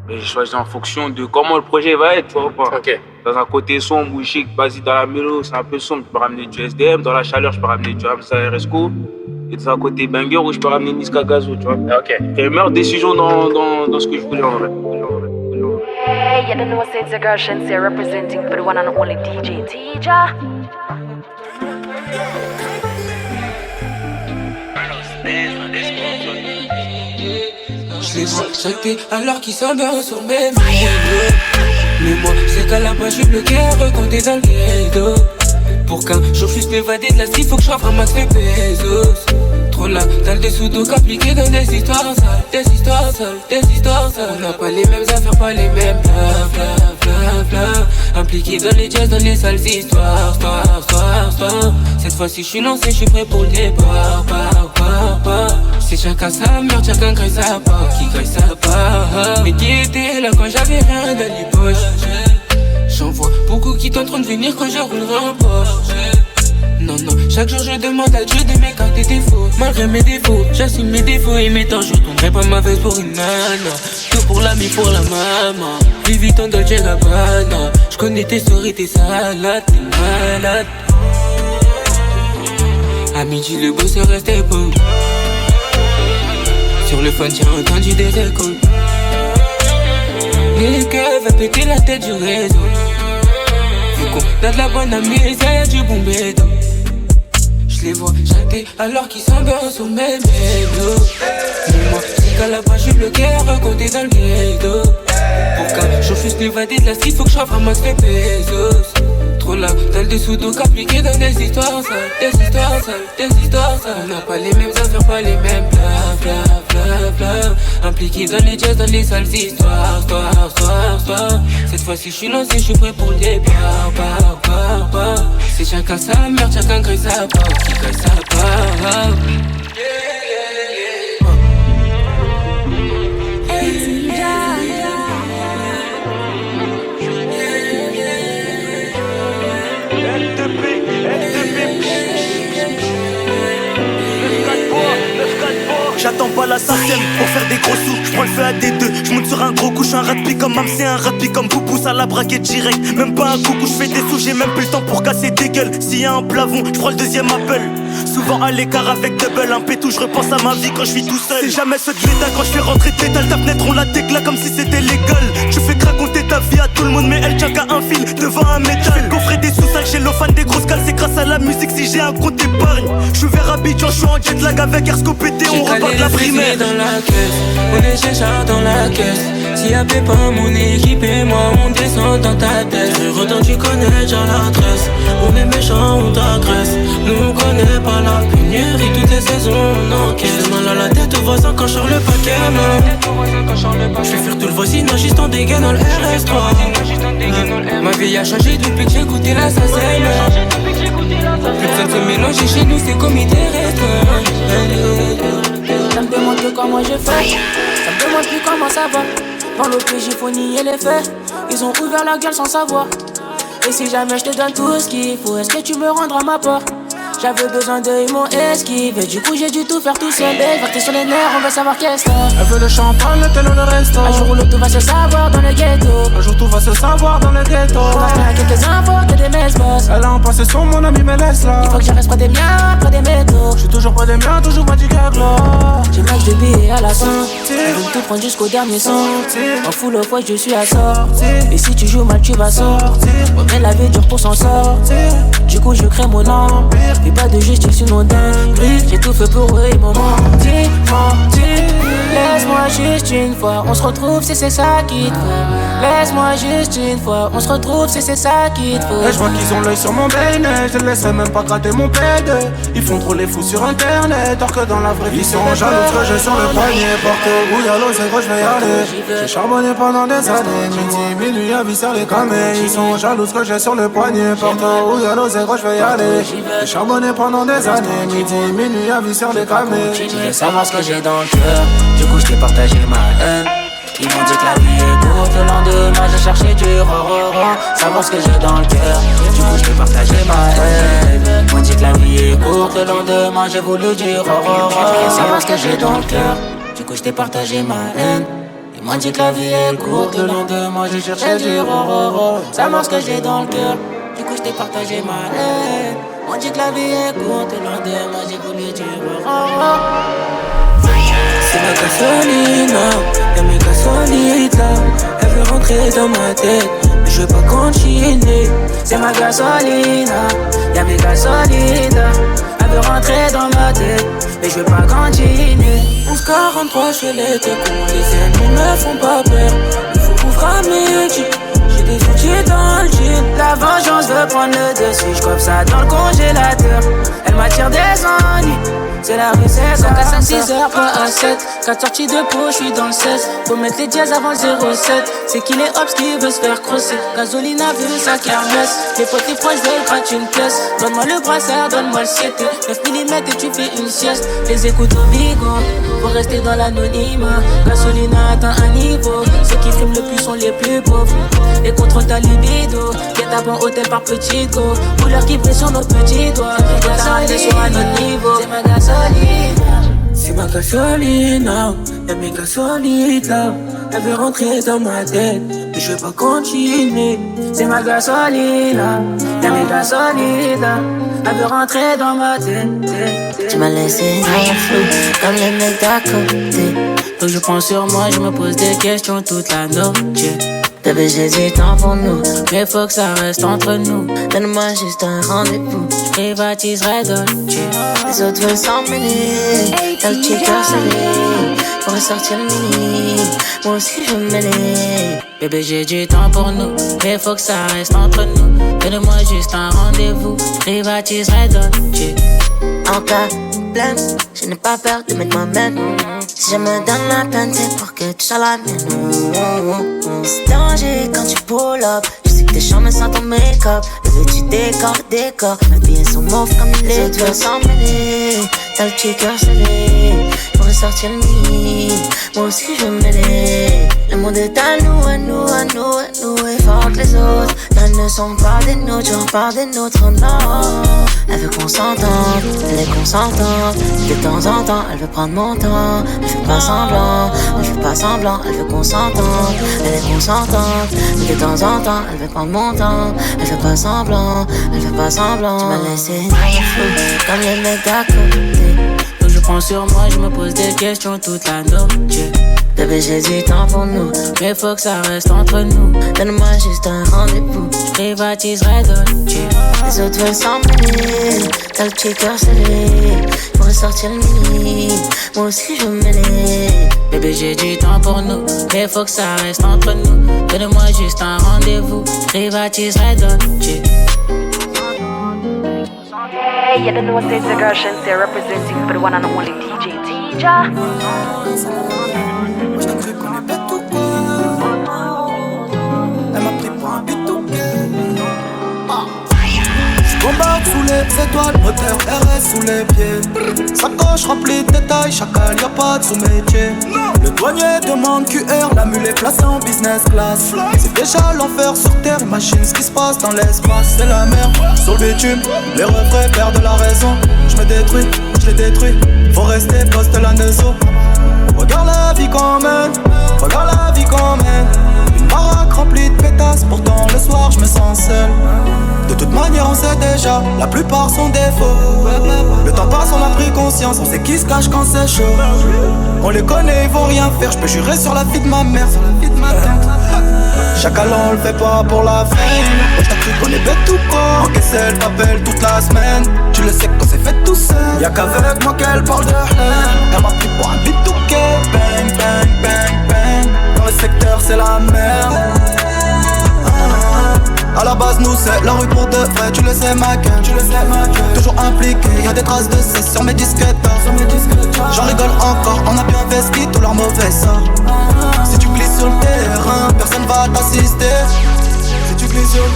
Mais j'ai choisi en fonction de comment le projet va être, tu vois ou pas. Ok. Dans un côté sombre ou chic, basique dans la mélo, c'est un peu sombre, je peux ramener du SDM. Dans la chaleur, je peux ramener du Hamza RSCO. Et dans un côté banger où je peux ramener Niska Gazo, tu vois. Ok. J'ai meilleure décision dans ce que je voulais en vrai. Hey, you don't know it's your girl Shenseea representing for the one and only DJ Tija. Je les vois chatter alors qu'ils sont bien sur mes mails. Mais moi, c'est qu'à la base, je suis bloqué à recompter dans le ghetto. Pour qu'un jour je puisse m'évader de la street, faut que j'offre un max de pesos. Trop là, t'as le dessous d'eau appliqué dans des histoires sales, des histoires sales, des histoires sales. On n'a pas les mêmes affaires, pas les mêmes bla. Impliqué dans les jazz, dans les sales histoires, histoire. Cette fois-ci je suis lancé, je suis prêt pour le départ, C'est chacun sa merde, chacun crée sa part, qui crée sa part. Mais qui était là quand j'avais rien dans les poches? J'en vois beaucoup qui tenteront de venir quand je roulerai en Porsche. Non, chaque jour je demande à Dieu de m'écarter des défauts. Malgré mes défauts, j'assume mes défauts et mes torts. Je tomberai pas ma veste pour une nana. Tout pour l'ami, pour la maman. Louis Vuitton, Dolce Gabbana. J'connais tes stories, tes salades, t'es malade. À midi le boss restait pauvre. Sur le phone j'ai entendu des échos. Les keufs va péter la tête du réseau. Vu qu'on a de la bonne amie, c'est du bon bédo. Je les vois chatter alors qu'ils sont bien sur mes mélos. Mais moi, c'est qu'à la base, je suis bloqué à recompter dans le ghetto. Pour qu'un jour je puisse m'évader de la street, faut que j'offre un max de pesos. Trop là, t'as le dessous d'eau appliqué dans des histoires sales, des histoires sales, des histoires sales. On n'a pas les mêmes affaires, pas les mêmes bla. Impliqué dans les jazz, dans les sales histoires, histoire. Cette fois-ci je suis lancé, je suis prêt pour le départ, C'est chacun sa merde, chacun crée sa part, qui crée sa part. J'attends pas la centième pour faire des gros sous. J'prends le feu à des deux, j'monte sur un gros coup. J'suis un ratpi comme Mam, c'est un ratpi comme Boubou. Ça l'a braqué direct, même pas un coucou. J'fais des sous, j'ai même plus le temps pour casser des gueules. S'il y a un plafond, j'prends le deuxième appel. Souvent à l'écart avec double, un pétou. J'repense à ma vie quand j'suis tout seul. C'est jamais ceux de métal quand j'fais rentrer de pétale. Ta fenêtre on la décla comme si c'était légal. Tu fais raconter ta vie à tout le monde, mais elle tient qu'à un fil devant un métal. J'fais coffrer des sous sales chez l'ophane, des grosses cales. C'est grâce à la musique si j'ai un compte d'épargne. J'suis vers Abidjan, j'suis en jet lag avec Airsko pété. On repart de la primaire. Dans la caisse, on est chercheur dans la caisse. Si y'a Pépin, mon équipe et moi, on descend dans ta tête. Redans, tu connais déjà l'adresse. On est méchant, on t'agresse. Nous on connaît pas la pénurie, toutes les saisons on encaisse. J'ai mal à la tête aux voisins quand je sors le paquet, man. J'fais fuir tout le voisinage, juste en dégaine dans le RS3. Ma vie a changé depuis que j'ai goûté la sacelle. Plus besoin de se mélanger chez nous, c'est comité restreint. Ça me demande que comment j'ai fait. Ça me demande plus comment ça va. Dans l'OPJ faut nier les faits. Ils ont ouvert la gueule sans savoir. Et si jamais je te donne tout ce qu'il faut, est-ce que tu me rendras ma part? J'avais besoin d'eux, ils m'ont esquivé. Du coup j'ai dû tout faire tout seul. Verté sur les nerfs, on veut savoir qu'est-ce que elle veut le champagne, le tel ou le resto. Un jour où le tout va se savoir dans le ghetto. Un jour tout va se savoir dans le ghetto. On va faire quelques infos que des messes boss. Elle a un passé sur mon ami mais laisse là. Il faut que je reste près des miens, près des métaux. J'suis toujours pas des miens, toujours pas du gaglo. J'ai max de billets à la santé. Elle veut tout prendre jusqu'au dernier centime. En full of ouais je suis assorti. Et si tu joues mal tu vas sortir. Mais la vie dure pour s'en sortir. Du coup je crée mon empire. Fais pas de justice sinon dinguerie. J'ai tout fait pour eux, ils m'ont menti. Laisse-moi juste une fois, on se retrouve si c'est ça qui te fait. Laisse-moi juste une fois, on se retrouve si c'est ça qui te fait. Et je vois qu'ils ont l'œil sur mon béné, je les laisserai même pas gratter mon PD. Ils font trop les fous sur internet, alors que dans la vraie vie ils sont jaloux que j'ai sur le poignet. Porte au bout, y'a l'eau, c'est gros, je vais y aller. J'ai charbonné pendant des années, midi, minuit, à visser les camés. Ils sont jaloux que j'ai sur le poignet. Porte au bout, y'a l'eau, c'est gros, je vais y aller. J'ai charbonné pendant des années, midi, minuit, à visser les camés. Tu veux savoir ce que j'ai dans le cœur, du coup je t'ai partagé ma haine. Ils m'ont dit que la vie est courte, le lendemain j'ai cherché du savoir ce que j'ai dans le cœur, du coup je t'ai partagé ma haine. Ils m'ont dit que la vie est courte, le lendemain j'ai voulu du savoir ce que j'ai dans le cœur, du coup je t'ai partagé ma haine. Ils m'ont dit que la vie est courte. Le lendemain, j'ai cherché du rororo. Ça marche que j'ai dans le cœur. Du coup, je t'ai partagé ma haine. Ils m'ont dit que la vie est courte. Le lendemain, j'ai voulu du rororo. C'est ma gasolina, y'a mes gasolitas. Elle veut rentrer dans ma tête, mais je veux pas continuer. C'est ma gasolina, y'a mes gasolitas. Elle veut rentrer dans ma tête, mais je veux pas continuer. 11:43, je l'été con. Les ennemis me font pas peur. Il faut ouvrir à midi. J'ai des outils dans le jean. La vengeance veut prendre le dessus. J'cope ça dans le congélateur. Elle m'attire des ennuis. C'est la rue, c'est ça. 5 à 6 heures, pas à 7. 4 sorties de peau, j'suis dans le 16. Faut mettre les dièses avant le 07. C'est qu'il est hops qui veut se faire crosser. Gasoline a vu sa kermesse. Les potes et proches veulent gratter une pièce. Donne-moi le brassard, donne-moi le 7. 9 mm et tu fais une sieste. Les écoutes au bigot, faut rester dans l'anonymat. Gasoline a atteint un niveau. Ceux qui fument le plus sont les plus pauvres. Et contrôle ta libido. Guette à bon hôtel par petit go. Couleur qui brille sur nos petits doigts. T'as raté sur un autre niveau. C'est ma gasolina. C'est ma gasolina, y'a mes gasolitas. Elle veut rentrer dans ma tête, mais je veux pas continuer. C'est ma gasolina, y'a mes gasolitas. Elle veut rentrer dans ma tête. Tu m'as laissé en flou, comme les mecs d'à côté. Donc je prends sur moi, je me pose des questions toute la noche. Bébé, j'ai du temps pour nous, mais faut que ça reste entre nous. donne-moi juste un rendez-vous. Je privatiserai Dolce. Les autres veulent s'en mêler, t'as le petit cœur salé. Pour ressortir le mini, moi aussi je veux me mêler. Bébé, j'ai du temps pour nous, mais faut que ça reste entre nous. Donne-moi juste un rendez-vous, je privatiserai Dolce. En cas de problème, je n'ai pas peur de mettre ma main. Si je me donne la peine, c'est pour que tu sois la mienne. C'est danger quand tu pull up. Je sais que t'es charmé sans ton make-up. Bébé, tu décores. Mes billets sont mauves comme les autres veulent s'en mêler. T'as le petit cœur salé. Pour ressortir le mini, moi aussi je veux me mêler. Le monde est à nous, et fort que les autres. Elles ne sont pas des nôtres, j'en parle des nôtres, non. Elle veut qu'on s'entende, elle est consentante. De temps en temps, elle veut prendre mon temps. Elle fait pas semblant, elle veut qu'on s'entende. Elle est consentante, mais de temps en temps, elle veut prendre mon temps. Elle fait pas semblant. Tu m'as laissé flou, comme les mecs d'à côté. Donc je prends sur moi, je me pose des questions toute la noche. Bébé, j'ai du temps pour nous, mais faut que ça reste entre nous. donne-moi juste un rendez-vous. Je privatiserai Dolce. Les autres veulent s'en mêler, t'as le petit cœur salé. Pour ressortir le mini, moi aussi je veux me mêler. Bébé, j'ai du temps pour nous, mais faut que ça reste entre nous. Donne-moi juste un rendez-vous, je privatiserai Dolce. Hey, you don't know it's a girl Shenseea representing for the one and only DJ Tija. Moi j't'ai cru qu'on est bête ou quoi. Elle m'a pris pour un bitou. J'bombarde sous les étoiles, moteur RS sous les pieds. Sacoche remplie de détails, chacal, y'a pas de sous-métier. Le douanier demande QR, la mule est placée en business class. C'est déjà l'enfer sur terre, imagine ce qui se passe dans l'espace. C'est la merde, sur le bitume, les refrains perdent la raison. J'me détruis, j'les détruis, faut rester poste la nezo. Regarde la vie qu'on mène, une baraque remplie de pétasses, pourtant le soir je me sens seul. De toute manière on sait déjà, la plupart sont des faux. Le temps passe, on a pris conscience, on sait qui se cache quand c'est chaud. On les connaît, ils vont rien faire, je peux jurer sur la vie de ma mère, Chaque allant on le fait pas pour la fame. Moi j't'ai cru qu'on est bête ou quoi. Encaisser elle t'appelle toute la semaine. Tu le sais quand c'est fait tout seul. Y'a qu'avec moi qu'elle parle de haine. Elle m'a pris pour un bitouquet. Bang, bang, bang, bang. Dans le secteur c'est la merde. À la base nous c'est la rue pour de vrai. Tu le sais ma gueule, toujours impliqué, y'a des traces de cesse sur mes disquettes. J'en rigole encore, on a bien investi tout leur mauvais sort. Si tu glisses sur le terrain, personne va t'assister. Si tu glisses sur le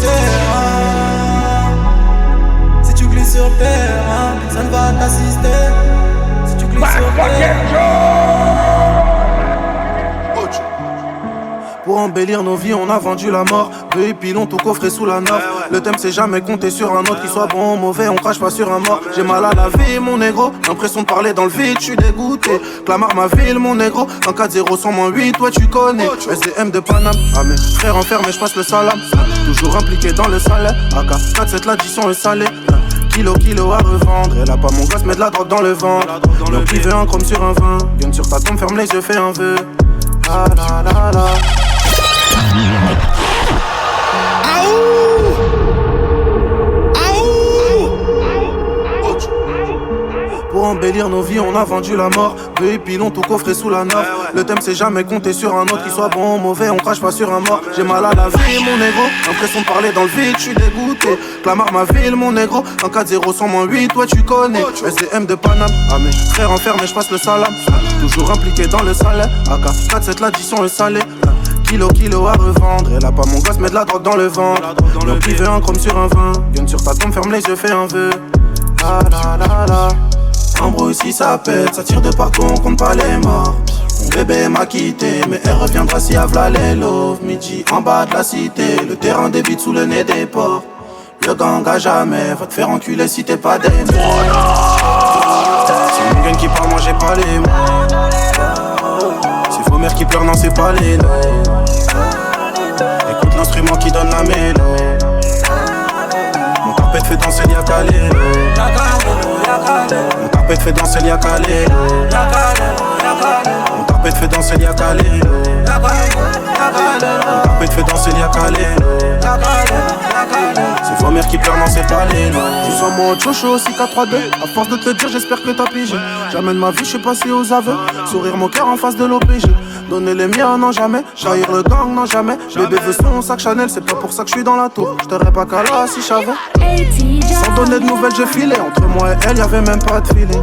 terrain, personne va t'assister. Si tu glisses sur le terrain. Pour embellir nos vies, on a vendu la mort. Deux pilons tout coffré sous la nord. Le thème c'est jamais compter sur un autre, qu'il soit bon ou mauvais, on crache pas sur un mort. J'ai mal à la vie mon négro, l'impression de parler dans le vide, j'suis dégoûté. Clamart ma ville mon négro, en 4-0 sans moins 8, toi tu connais. SDM de Paname, ah mes frères enfermés, j'passe le salam. Toujours impliqué dans le salaire, AK 4-7 l'addition est salée. Kilo à revendre, elle a pas mon gosse, mais de la drogue dans le ventre. Le privé un chrome sur un vin, viens sur ta tombe, ferme les yeux, fais un vœu. Ah la la la. Pour embellir nos vies, on a vendu la mort. Peu et pilon, tout coffré sous la norme. Le thème c'est jamais compter sur un autre, qu'il soit bon ou mauvais, on crache pas sur un mort. J'ai mal à la vie mon négro, l'impression de parler dans le vide, j'suis dégoûté. Clamart ma ville mon négro, en 4-0 sans moins 8, toi tu connais. SDM de Paname, ah mes frères enfermés, j'passe le salam. Toujours impliqué dans le salaire, AK 4-7 l'addition est salée. Kilo à revendre, elle a pas mon gosse, mais de la drogue dans le ventre. Le privé un chrome sur un vin, viens sur ta tombe, ferme les yeux, fais un vœu. Ah la la la. Embrouille si ça pète, ça tire de partout, on compte pas les morts. Mon bébé m'a quitté, mais elle reviendra si avla les love. Midi en bas de la cité, le terrain débite sous le nez des porcs. Le gang à jamais va te faire enculer si t'es pas des morts. C'est mon gang qui parle, moi j'ai pas les mots. C'est vos mères qui pleurent, non c'est pas les noms. Écoute l'instrument qui donne la mélo. Mon carpet fait danser l'Ia Calé. Mon carpet fait danser l'Ia Calé. Mon carpet fait danser l'Ia Calé. Mon carpet fait danser l'Ia Calé. C'est vos mères qui pleurent, non c'est pas les noms. Tu sens mon chocho aussi K3-2. À force de te le dire, j'espère que t'as pigé. Jamais de ma vie, j'suis passé aux aveux. Sourire mon cœur en face de l'OPG. Donner les miens, non jamais. Trahir le gang, non jamais. Bébé veut son sac Chanel, c'est pas pour ça que j'suis dans la tour. J't'aurais pas qu'à là si j'avais. Sans donner de nouvelles, j'ai filé. Entre moi et elle, y'avait même pas de feeling.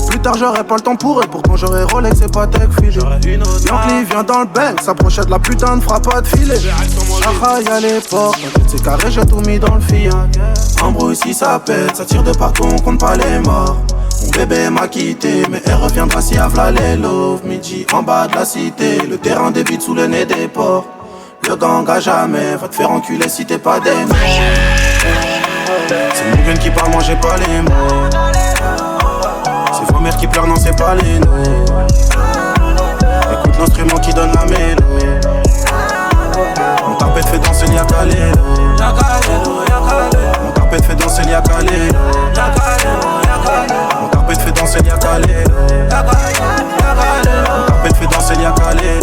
Plus tard, j'aurais pas le temps pour elle. Pourtant, j'aurais Rolex et pas tech filé. Yankee vient dans le bang, s'approchait de la putain de frappe pas de filet. Raille à l'époque, toutes ces carrés, j'ai tout mis dans le Fiat. Embrouille si ça pète, ça tire de partout, on compte pas les morts. Mon bébé m'a quitté, mais elle reviendra si avla les love. Midi en bas de la cité, le terrain débite sous le nez des porcs. Le gang à jamais va te faire enculer si t'es pas des morts. C'est mon gang qui parle, moi j'ai pas les mots. C'est vos mères qui pleurent, non c'est pas les noms. Écoute l'instrument qui donne la mélo. Mon carpet fait danser l'Ia Calé. Mon carpet fait danser l'Ia Calé. Mon carpet fait danser l'Ia Calé. Mon carpet fait danser l'Ia Calé.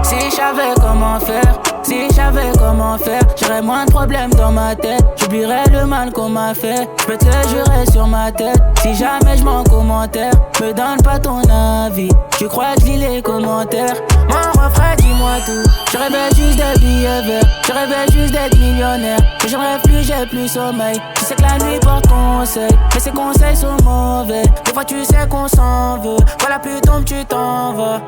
Si j'avais comment faire, si j'avais comment faire, j'aurais moins de problèmes dans ma tête. J'oublierais le mal qu'on m'a fait. J'peux te le jurer sur ma tête. Si jamais j'm'en commentaire, me donne pas ton avis. Tu crois que je lis les commentaires? Mon refrain, dis-moi tout. Je rêvais juste d'être billets verts. Je rêvais juste d'être millionnaire. Mais j'en rêve plus, j'ai plus sommeil. Tu sais que la nuit porte conseil, mais ces conseils sont mauvais. Des fois tu sais qu'on s'en veut. Quand la pluie tombe, tu t'en vas.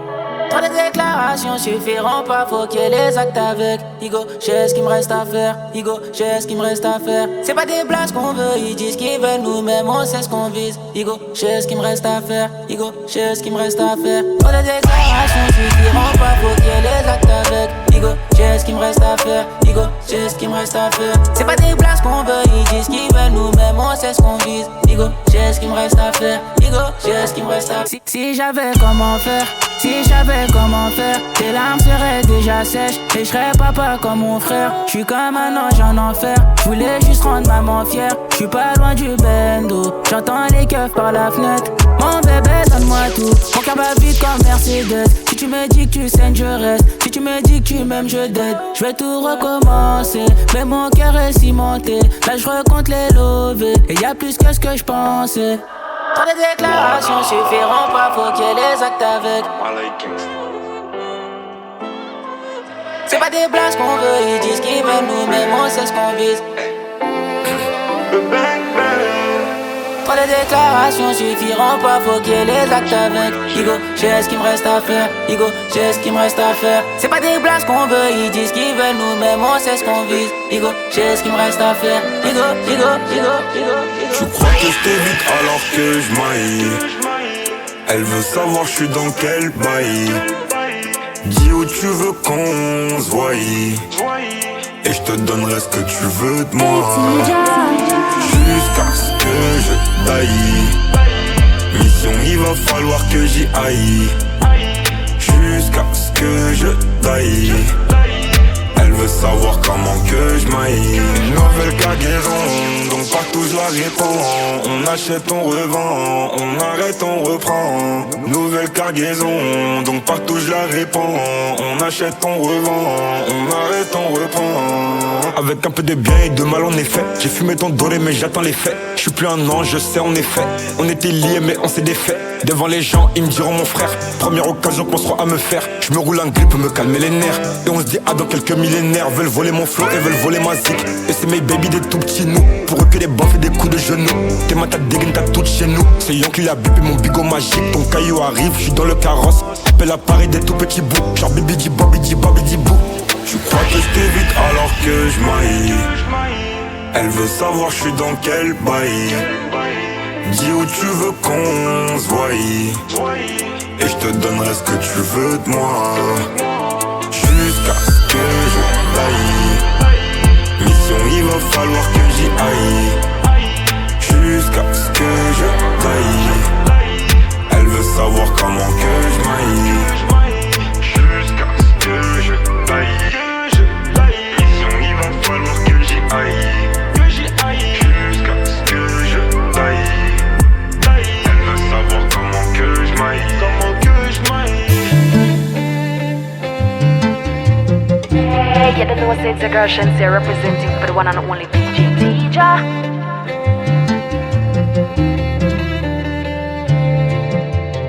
Trop de déclarations suffiront pas, faut qu'il y ait les actes avec. Igo, j'ai ce qu'il me reste à faire. Igo, j'ai ce qu'il me reste à faire. C'est pas des blagues qu'on veut, ils disent qu'ils veulent, nous-mêmes on sait ce qu'on vise. Igo, j'ai ce qu'il me reste à faire. Igo, j'ai ce qu'il me reste à faire. Trop de déclarations suffiront pas, faut qu'il y ait les actes avec. Igo, j'ai ce qu'il me reste à faire. Igo, j'ai ce qu'il me reste à faire. C'est pas des blagues qu'on veut, ils disent qu'ils veulent, nous-mêmes on sait ce qu'on vise. Igo, j'ai ce qu'il me reste à faire. Igo, j'ai ce qu'il me reste à faire. Si j'avais comment faire, si j'avais comment faire, tes larmes seraient déjà sèches et je serais papa comme mon frère. Je suis comme un ange en enfer, je voulais juste rendre maman fière. Je suis pas loin du bendo, j'entends les keufs par la fenêtre. Mon bébé donne-moi tout, mon cœur bat vite comme Mercedes. Si tu me dis que tu saignes je reste, si tu me dis que tu m'aimes je dead. Je vais tout recommencer, mais mon cœur est cimenté. Là je recompte les lovés et y a plus que ce que je pensais. Trop de déclarations suffiront pas, faut qu'il y ait les actes avec. C'est pas des blagues qu'on veut, ils disent qu'ils veulent, nous-mêmes on sait ce qu'on vise. Trop de déclarations suffiront pas, faut qu'il y ait les actes avec. Igo, j'ai ce qu'il me reste à faire. Igo, j'ai ce qu'il me reste à faire. C'est pas des blagues qu'on veut, ils disent qu'ils veulent, nous-mêmes on sait ce qu'on vise. Igo, j'ai ce qu'il me reste à faire. Igo, Igo, Igo, Igo. Tu crois que je t'évite alors que je maille. Elle veut savoir je suis dans quel bail. Dis où tu veux qu'on se voie. et je te donnerai ce que tu veux de moi. Jusqu'à ce que je taille. Mission, il va falloir que j'y aille. Jusqu'à ce que je taille. Elle veut savoir comment que je maille. Une nouvelle cargaison, donc partout je la répands. On achète, on revend, on arrête, on reprend. Nouvelle cargaison, donc partout je la répands. On achète, on revend, on arrête, on reprend. Avec un peu de bien et de mal en effet. J'ai fumé ton doré mais j'attends les faits. Je suis plus un ange, je sais en effet. On était liés mais on s'est défait. Devant les gens, ils me diront mon frère. Première occasion qu'on sera à me faire. Je me roule un grip pour me calmer les nerfs. Et on se dit ah dans quelques millénaires. Veulent voler mon flow et veulent voler ma zik. Et c'est mes baby des tout petits nous. Pour eux que des baffes et des coups de genoux. T'es ma tête dégaine, t'as tout chez nous. C'est Yon qui l'a bipé mon bigot magique. Ton caillou arrive, je suis dans le carrosse. Appelle à Paris des tout petits bouts. Genre bibi di bobby di bou. Tu crois que je t'évite alors que je maille. Elle veut savoir je suis dans quel bail. Dis où tu veux qu'on se voie. Et je te donnerai ce que tu veux de moi. Jusqu'à ce que je taille. Mission, il va falloir que j'y aille. Jusqu'à ce que je taille. Elle veut savoir comment que je maille. Jusqu'à ce que je taille. Mission, il va falloir que j'y aille. Jusqu'à ce que je taille. Elle veut savoir comment que je maille. Hey, you don't know it's a girl Shenseea representing for the one and only DJ Tija.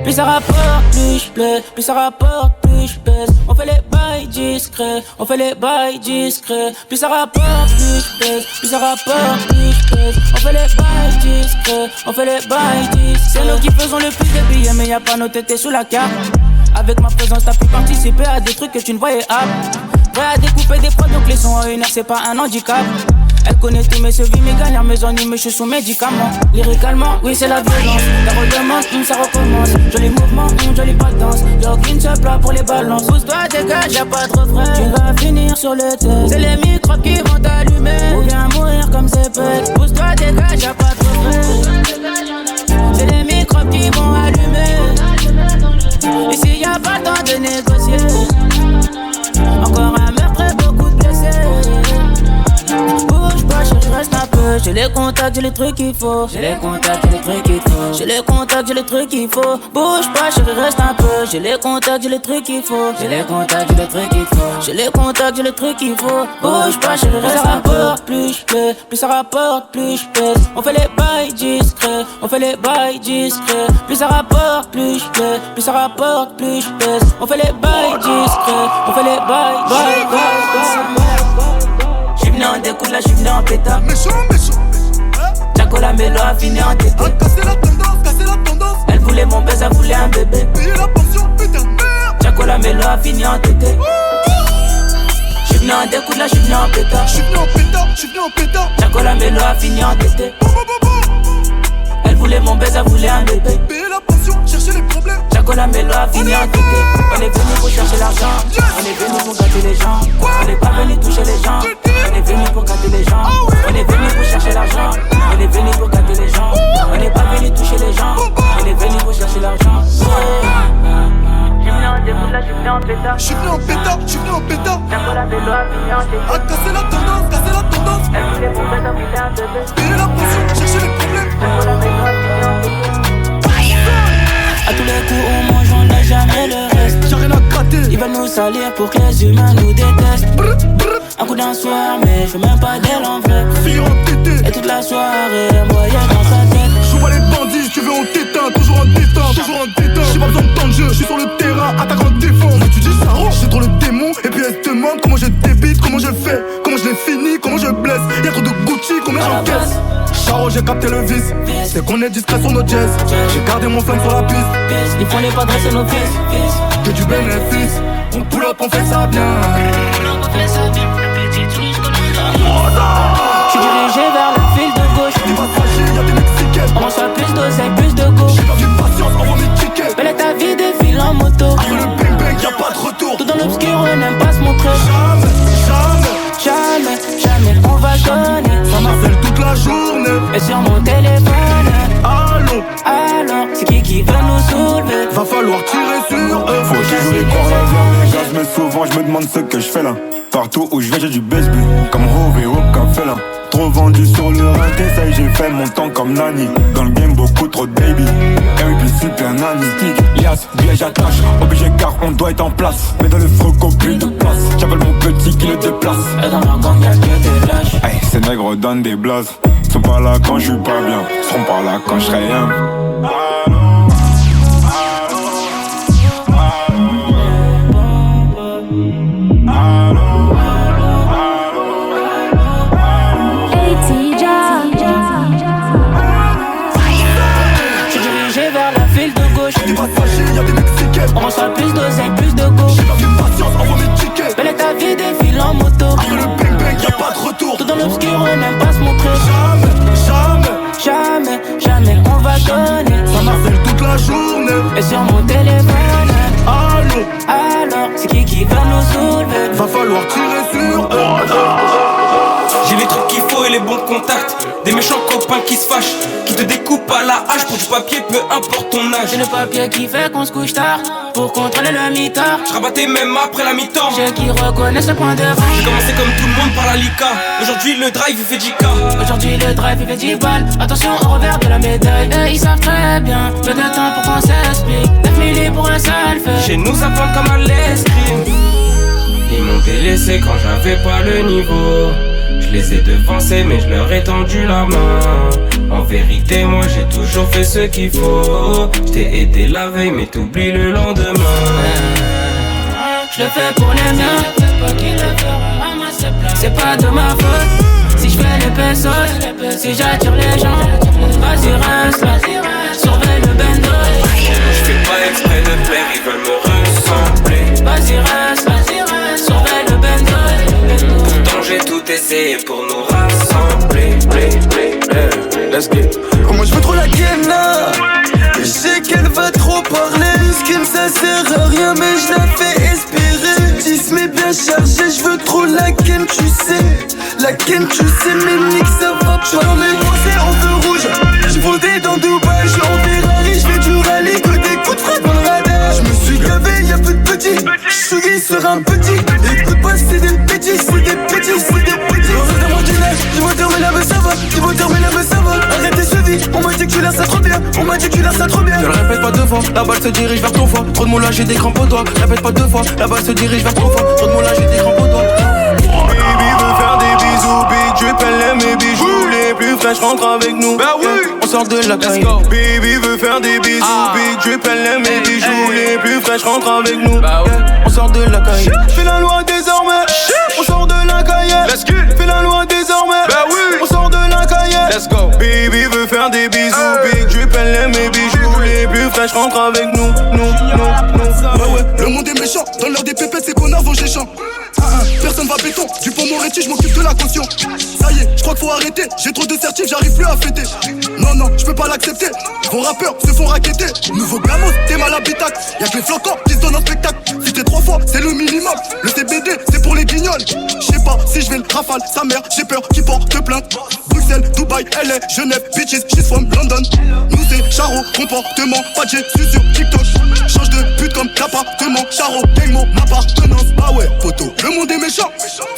Plus ça rapporte, plus je plais. Plus ça rapporte, plus je pèse. On fait les bails discrets, on fait les bails discrets. Plus ça rapporte, plus je pèse. Plus ça rapporte, plus je pèse. On fait les bails discrets, on fait les bails discrets. C'est nous qui faisons le plus de billets, mais y'a pas nos têtes sous la carte. Avec ma présence, t'as pu participer à des trucs que tu ne voyais pas. Prêt à découper des prods, donc les sons en une heure, c'est pas un handicap. Elle connaît tous mes sevis, mes galères, mes ennuis, mais je suis sous médicaments. Lyricalement, oui c'est la violence. La redemande, ça recommence. Joli mouvement, jolie cadence. Y'a aucune seule plat pour les balances. Pousse-toi, dégage, y'a pas de refrain. Tu vas finir sur le test. C'est les microbes qui vont t'allumer. Ou bien mourir comme ces pets. Pousse-toi, dégage, y'a pas de refrain. C'est les microbes qui vont allumer. Ici y'a pas le temps de négocier. Encore un meurtre et beaucoup de blessés. Bouge pas, chérie, reste un peu. J'ai les contacts, j'ai les trucs qu'il faut. J'ai les contacts, j'ai les trucs qu'il faut. J'ai les contacts, j'ai les trucs qu'il faut. Bouge pas, chérie, reste un peu. J'ai les contacts, j'ai les trucs qu'il faut. J'ai les contacts, j'ai les trucs qu'il faut. J'ai les contacts, j'ai les trucs qu'il faut. Bouge pas, chérie, reste un peu. Plus je plais, plus ça rapporte, plus je pèse. On fait les bails discrets, on fait les bails discrets. Plus ça rapporte, plus je plais. Plus ça rapporte, plus je pèse. On fait les bails discrets, on fait les bails. J'suis venu en découte, là j'suis venu en pétard. Méchant. Jaco la mélo a fini en tété. Casser la tendance. Elle voulait mon baiser, elle voulait un bébé. Payer la pension, putain de merde. Jaco la mélo a fini en tété. J'suis venu en découte, là j'suis venu en pétard. J'suis venu en pétard. Jaco la mélo a fini en tété. Elle voulait mon baiser, elle voulait un bébé. Payer la pension, chercher les problèmes. Jaco la mélo a fini en tété. On est venu pour chercher l'argent. On est venu pour gâter les gens. On n'est pas venu toucher les gens. On est venu pour gâter les gens. On est venu pour chercher l'argent. On est venu pour gâter les gens. On n'est pas venu toucher les gens. On est venu pour chercher l'argent. J'suis venu en déroute, là j'suis venu en pétard. J'suis venu en pétard. Jaco la mélo a fini en tété. Casser la tendance. Elle voulait mon baiser, elle voulait un bébé. Payer la pension, chercher les problèmes. Jaco la mélo a fini en tété. A tous les coups on mange, on n'a jamais le reste. J'ai rien à gratter. Ils veulent nous salir pour que les humains nous détestent. Un coup d'un soir, mais je veux même pas d'elle en vrai. Fille en tété. Et toute la soirée, elle me voyait dans sa tête. Je vois les bandits, tu veux on t'éteint. Toujours en détente. J'ai pas besoin de temps de jeu, je suis sur le terrain, attaque en défense. Mais tu dis ça range, j'ai trop le démon. Et puis elle se demande comment je débite, comment je fais, comment je l'ai fini, comment je blesse. Y'a trop de Gucci, combien j'encaisse. Charo, j'ai capté le vice. C'est qu'on est discret sur nos jazz. J'ai gardé mon flingue sur la piste. Il faut les pas dresser nos fils. Que du bénéfice. On pull up, on fait ça bien. J'suis dirigé vers le fil de gauche. T'es pas fragile, y'a des mexicaines. On reçoit plus d'oseille, plus de go. J'ai perdu patience, envoie mes tickets. Belle est ta vie, défile en moto. Après le bang bang, y'a pas de retour. Tout dans l'obscur, on n'aime pas se montrer. Jamais. Jamais. Et sur mon téléphone, allô, c'est qui veut nous soulever? Va falloir tirer sur eux. Faut toujours y croire la vie, gaz, mais souvent je me demande ce que je fais là. Partout où je vais j'ai du baseball, comme Rove et aucun félin. Trop vendu sur le rinté, ça y est, j'ai fait mon temps comme Nani. Dans le game beaucoup trop de baby, MVP super nanny. Lias, billet j'attache, obligé car on doit être en place. Mais dans le froco plus de place, j'appelle mon petit qui le déplace. Et dans ma gang y'a que des lâches. Hey, ces nègres donnent des blases. Sont pas là quand je suis pas bien, seront pas là quand je serai rien. On reçoit plus d'oseille, plus de go. J'ai perdu patience, envoie mes tickets. Belle est ta vie, défile en moto. Après le bang bang, y'a pas de retour. Tout dans l'obscur, on n'aime pas se montrer. Jamais on va donner. Ça m'appelle toute la journée. Et sur mon téléphone, allô, c'est qui veut nous soulever? va falloir tirer sur eux. J'ai les trucs qu'il faut et les bons contacts. Des méchants copains qui se fâchent, qui te découpent à la hache pour du papier, peu importe ton âge. C'est le papier qui fait qu'on se couche tard, pour contrôler le mitard. Je rabattais même après la mi-temps. J'ai qui reconnaissent le point de vente. J'ai commencé comme tout le monde par la Lika. Aujourd'hui le drive il fait 10K. Aujourd'hui le drive il fait 10 balles. Attention au revers de la médaille. Eux ils savent très bien, peu de temps pour qu'on s'explique. 9 milliers pour un seul fait. Chez nous ça plante comme à l'escrime. Ils m'ont délaissé quand j'avais pas le niveau. Je les ai devancés mais je leur ai tendu la main. En vérité moi j'ai toujours fait ce qu'il faut. Je t'ai aidé la veille mais t'oublies le lendemain. Je le fais pour les miens, c'est pas de ma faute. Si je fais les pesos, si j'attire les gens, vas-y reste là, surveille le bendo. Je fais pas exprès de plaire, ils veulent me ressembler. Vas-y reste là, surveille le bendo. Pourtant j'ai tout essayé pour nous rassembler. Let's get. Comment je veux trop la Kenna. Je sais qu'elle va trop parler. Skin ça sert à rien mais je la fais espérer. 10 mais bien chargé, je veux trop la Ken tu sais. La Ken tu sais mais nique ça va parler. Français en feu rouge, j'ai voté dans Dubaï. J'suis en Ferrari, j'fais du rallye. Que des coups de frappe dans le radar. Je me suis gavé, y'a peu de petits. J'suis sur un petit. Écoute pas c'est des petits, c'est des petits, c'est des petits. J'ai voté mais la ça va. J'ai voté mais la ça va. Arrête tes chevilles, on m'a dit que tu l'air ça trop bien. On m'a dit que tu l'air ça trop bien. Ne le répète pas deux fois, la balle se dirige vers ton foie. Trop de moulage, j'ai des crampes au doigt. Répète pas deux fois, la balle se dirige vers ton foie. Trop de moulage, j'ai des crampes au doigt. Baby veut faire des bisous, big drip, elle aime mes bijoux. Les plus fraîches rentrent avec nous. Bah oui, on sort de la caille. Baby veut faire des bisous, big drip, elle aime mes bijoux. Les plus fraîches rentrent avec nous. On sort de la caille. Fais la loi désormais. On sort de la caille. Fais la loi désormais. Bah oui, on sort de la caille. Let's go. Baby veut faire des bisous, big drip, elle aime mes bijoux. Les plus fraîches rentrent avec nous. Ouais, le monde est méchant. Dans l'heure des pépettes, c'est qu'on avance géchant. Personne va béton. Du pont Moretti, je m'occupe de la caution. Ça y est, je crois qu'il faut arrêter. J'ai trop de certifs, j'arrive plus à fêter. Non, je peux pas l'accepter. Vos rappeurs se font raqueter. Nouveau gamos, t'es mal habitacle. Y'a que les flocons qui se donnent en spectacle. Si t'es 3 fois, c'est le minimum. Le CBD, c'est pour les guignols. J'sais pas si je vais le rafale. Sa mère, j'ai peur qu'il porte plainte. Bruxelles, Dubaï, LA, Genève, bitches, she's from London. Nous c'est Charo, comportement, pas de suis sur TikTok. Change de pute comme l'appartement. Charo, gang mon appartenance. Ah ouais, photo, le monde est méchant.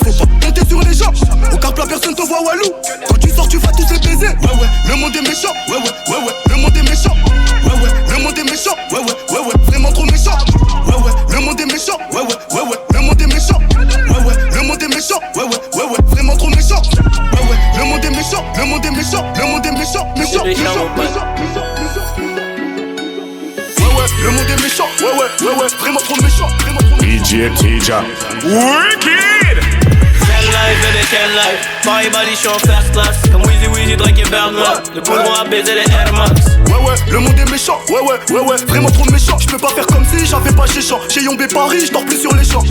Faut pas compter sur les gens. Au car plat, personne te voit walou. Quand tu sors, tu vas tous les baiser. Ouais, le monde est méchant. Ouais, le monde est méchant. Ouais, le monde est méchant. Ouais, vraiment trop méchant. Ouais, le monde est méchant. Ouais, le monde est méchant. Ouais, le monde est méchant. Ouais, vraiment trop méchant. Ouais, le monde est méchant. Le monde est méchant. Le monde est méchant. Méchant. Le monde est méchant, ouais, vraiment trop méchant, DJ Tija. Wicked! Can life, baby, can life. Body body show first class. Comme Weezy, Drake et Bergman. Le poudron a baisé les Air Max. Ouais, le monde est méchant, ouais, vraiment trop méchant. J'peux pas faire comme si j'avais pas chez champ. Chez Yombé Paris, j'dors plus sur les champs.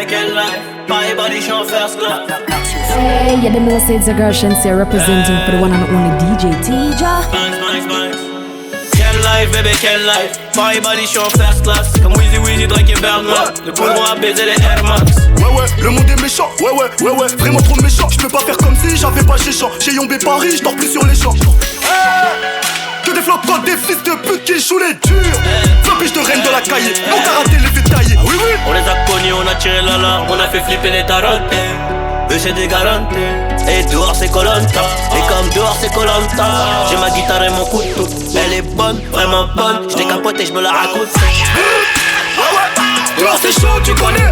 Quel life, body body show first class. Hey, you don't know say it's a girl Shenseea representing for the one and only DJ Tija. Bangs. quel life, bébé, quel life. Paris, Bali, j'suis en first class. Comme Weezy, Drake et Birdman. Le poudron à baiser les Air Max. Ouais, le monde est méchant. Ouais, vraiment trop méchant. J'peux pas faire comme si j'avais pas chez champ. Chez Yombé Paris, j'dors plus sur les champs. Que des flops, des fils de pute qui jouent les durs. Flopiche de reine de la cahier. Mon karaté les fait tailler. Oui. On les a connus, on a tiré l'alarme. On a fait flipper les tarotes. Eux c'est des garanties. Et dehors c'est Koh-Lanta. Et comme dehors c'est Koh-Lanta, j'ai ma guitare et mon couteau. Elle est bonne, vraiment bonne. J't'ai capoté, j'me la raconte. Dehors c'est chaud, tu connais.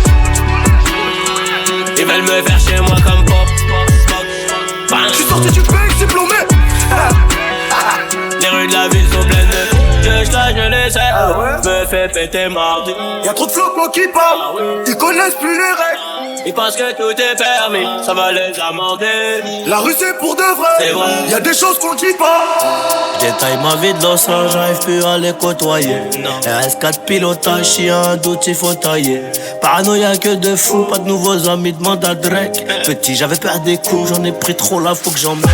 Ils veulent me faire chez moi comme pop. J'suis sorti du pays diplômé. Les rues de la ville sont pleines de je les sais, me fais péter mardi. Y'a trop de flocons qui parlent, ils connaissent plus les règles. Ils pensent que tout est permis, ça va les amender. La rue c'est pour de vrai, y'a des choses qu'on dit pas. Détaille ma vie de Los Angeles, j'arrive plus à les côtoyer. RS4 pilotage, si y'a un doute il faut tailler. Paranoïa que de fous, pas de nouveaux amis, demande à Drake. Petit j'avais peur des coups, j'en ai pris trop là, faut que j'en mette.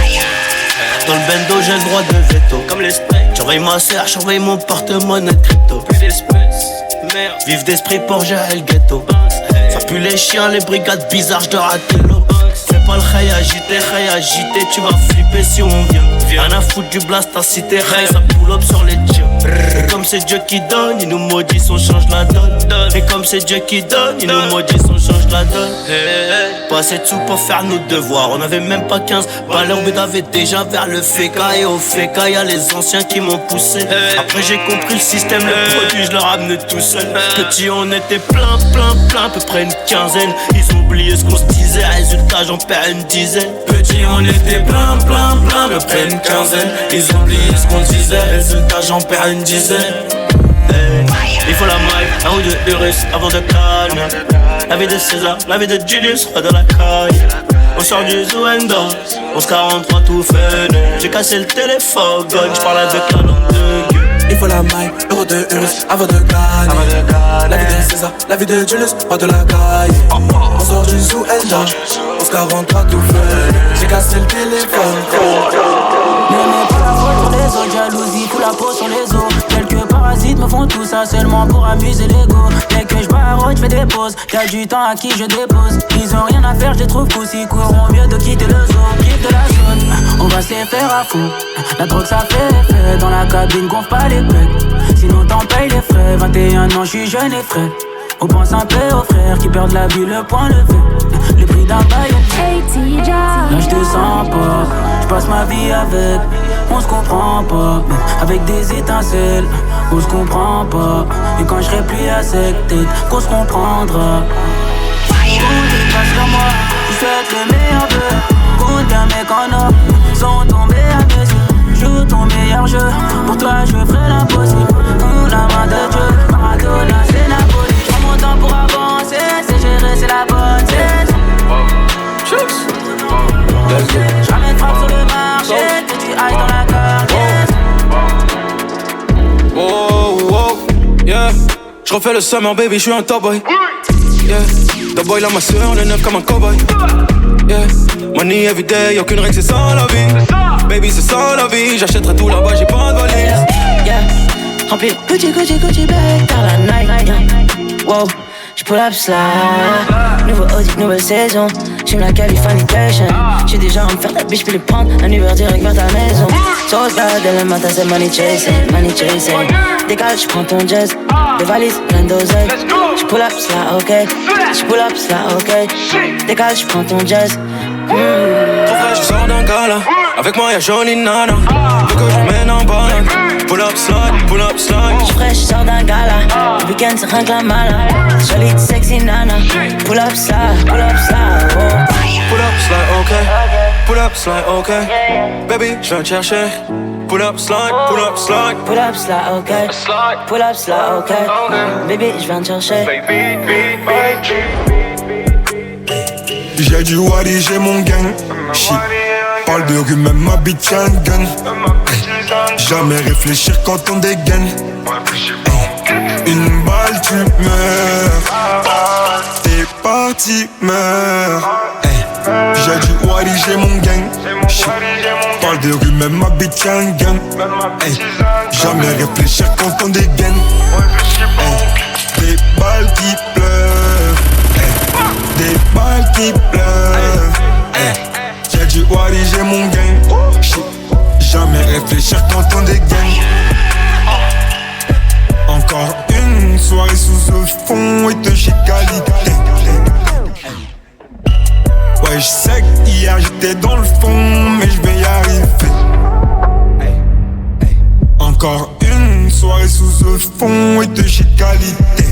Dans le bendo j'ai le droit de veto, comme les sprays. J'envoie ma soeur, j'envoie mon porte-monnaie crypto. Plus d'espèces, merde. Vive d'esprit pour gérer le ghetto. Ça pue les chiens, les brigades bizarres, j'dors à télo. Fais pas le khay agité, tu vas flipper si on vient. Rien à foutre du blast à cité, ray, ça pull up sur les tiens. Et comme c'est Dieu qui donne, il nous maudit, on change la donne. Et comme c'est Dieu qui donne, il nous maudit, on change la donne. Pas assez de sous pour faire nos devoirs, on avait même pas 15 balles, mais avait déjà vers le féca. Et au féca, y'a les anciens qui m'ont poussé. Après j'ai compris le système, le produit, je le ramenais tout seul. Petit, on était plein, à peu près une quinzaine. Ils ont oublié ce qu'on se disait, résultat, j'en perds une dizaine. Petit, on était plein, à peu près une quinzaine. Ils ont oublié ce qu'on disait, résultat, j'en perds une dizaine. Il faut la maille, un ou deux Urus avant de calmer. La vie de César, la vie de Julius, roi de la caille. On sort du zoo and dance, 11-43 tout fait. J'ai cassé le téléphone, j'parle avec la langue de Dieu. Il faut la maille, euro de Urus avant de gagner. La vie de César, la vie de Julius, roi de la caille. On sort du zoo and dance, 11-43 tout fait. J'ai cassé le téléphone. N'aimez pas la faute sur les autres, jalousie, tout la peau sur les os. Quelques parasites me font tout ça seulement pour amuser l'ego. Dès que j'barre, j'fais des pauses, y'a du temps à qui je dépose. Ils ont rien à faire, je les trouve cool, ils courront mieux de quitter le zoo. Quitte de la zone, on va se les faire à fond. La drogue ça fait effet, dans la cabine gonfle pas les pecs. Sinon t'en payes les frais, 21 ans j'suis jeune et frais. On pense un peu aux frères qui perdent la vue, le point levé. Le prix d'un bail. Là j'te sens pas, j'passe ma vie avec. On se comprend pas, avec des étincelles. On se comprend pas, et quand j'serai plus à cette tête, qu'on se comprendra. Tout passe sur moi, je souhaite le meilleur vœu. Combien mec en or sont tombés à mes yeux. Joue ton meilleur jeu, pour toi je ferai l'impossible. La main de Dieu, Maradona c'est Napoli. J'prends mon temps pour avancer, c'est gérer, c'est la bonne saison. Jamais de frappe sur le marché, que tu ailles dans la cargaison. Oh, yeah. J'refais le summer baby, j'suis un top boy. Yeah, top boy là ma soeur, le neuf comme un cowboy. Yeah, money everyday, aucune règle c'est ça la vie. Baby c'est ça la vie, j'achèterai tout là-bas, j'ai pas de valise. Yeah, rempli Gucci bag dans la night. Yeah. Wow, j'pull up ça. Nouveau audit, nouvelle saison. J'aime la Californication. J'suis déjà en me faire ta biche puis les prendre. Un Uber direct vers ta maison. Sur le gars dès le matin c'est money chasing. Décale, j'prends ton jazz. Des valises pleines d'oseille. J'pull up ça, ok. J'pull up ça, ok. Décale, j'prends ton jazz. Trop fraîche, je sors d'un gala. Avec moi y'a jolie nana. Veux que je mène en balade. Pull up slide. J'suis fraîche, je sors d'un gala. Le week-end c'est rien que la mala. Jolie, sexy nana. Pull up ça, oh. Pull up slide, ok. Baby, je viens te chercher. Pull up slide. Pull up slide, ok. Baby, je viens te chercher. J'ai du wadi, j'ai mon gang. Shit. Parle de rue, même ma bitch a un gun. Jamais réfléchir quand on dégaine. Une balle, tu meurs. T'es parti, meurs. J'ai du wadi, j'ai mon gang. Shit. Parle de rue, même ma bitch a un gun. Hey, jamais réfléchir quand on dégaine. Hey, des balles qui pleurent. Hey, des balles qui pleurent. Hey, j'ai du wadi, j'ai mon gang. Jamais réfléchir quand on dégaine. Encore une soirée sous le fond et de chez qualité. Ouais, je sais qu'hier j'étais dans le fond, mais je vais y arriver. Encore une soirée sous le fond et de chez qualité.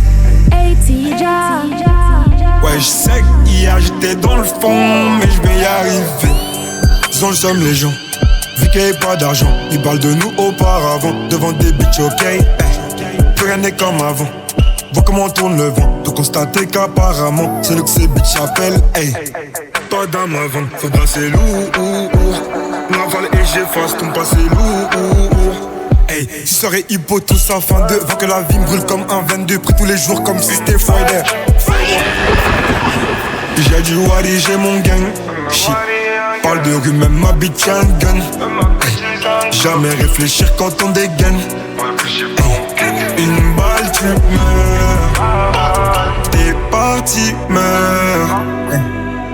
Ouais, je sais qu'hier j'étais dans le fond, mais je vais y arriver. Disons j'aime les gens, vu qu'il n'y avait pas d'argent. Ils parlent de nous auparavant, devant des bitches, ok. Plus rien n'est comme avant. Vois comment tourne le vent, de constater qu'apparemment c'est nous que ces bitches appellent. Hey, pas d'âme avant, faudra c'est lourd. Naval et j'efface ton passé lourd. Hey, ce serait hypo tout ça fin de voir que la vie me brûle comme un 22, pris tous les jours comme si c'était Friday. J'ai du wadi, j'ai mon gang. Shit, parle de rue, même ma bitch a un gun. Hey, jamais réfléchir quand on dégaine. Hey, une balle tu meurs, t'es parti meurs. Hey,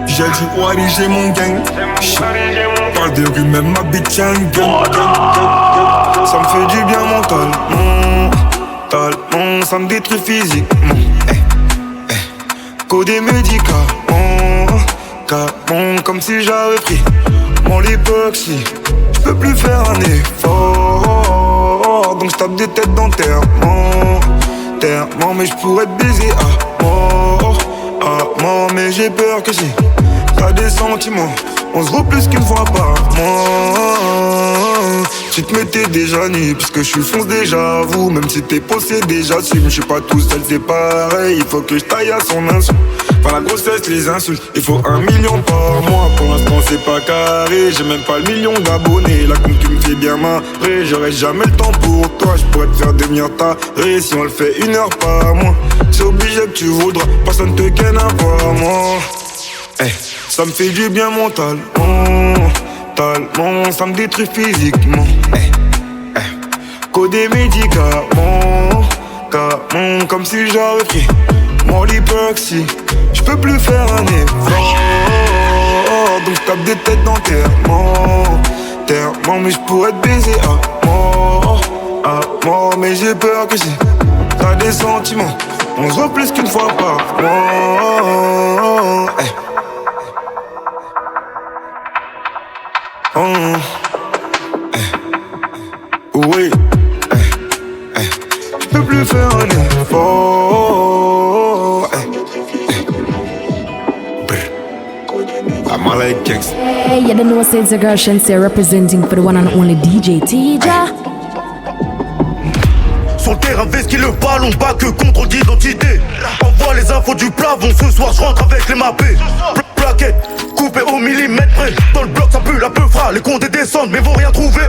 j'ai du wadi, j'ai mon gang. Shit, parle de rue, même ma bitch a un gun. Ça me fait du bien mentalement, ça me détruit physiquement. Coder médicaments, comme si j'avais pris mon lipoxy. J'peux plus faire un effort, donc j'tape des têtes d'enterrement. Mais j'pourrais te baiser à mort, mais j'ai peur que si t'as des sentiments, on se voit plus qu'une fois par mois. Tu te mettais déjà nu, puisque je suis fonce déjà vous. Même si t'es possédé, j'assume. Je suis pas tout seul, c'est pareil. Il faut que je taille à son insu. Par la grossesse, les insultes. Il faut 1 million par mois. Pour l'instant, c'est pas carré. J'ai même pas le million d'abonnés. Là, comme tu me fais bien marrer, j'aurai jamais le temps pour toi. Je pourrais te faire devenir taré si on le fait 1 heure par mois. C'est obligé que tu voudras. Personne te ken à part moi. Hey, ça me fait du bien mentalement. Ça me détruit physiquement. Coder médicaments, comme si j'avais pris mon lipoxy. J'peux plus faire un effort, donc j'tape des têtes d'enterrement. Mais j'pourrais te baiser à mort, mais j'ai peur que si t'as des sentiments, on se voit plus qu'une fois par mois. Oui, j'peux plus faire un effort. I'm all like gangs. Hey, you don't know say it's a girl Shenseea representing for the one and only DJ Tija. Sur le terrain, vesquille le ballon, pas que contrôle d'identité. Envoie les infos du plafond, ce soir je rentre avec les mappés. Plaquettes, coupées au millimètre près. Dans le bloc ça pue la peufra, les comptes descendent mais vont rien trouver.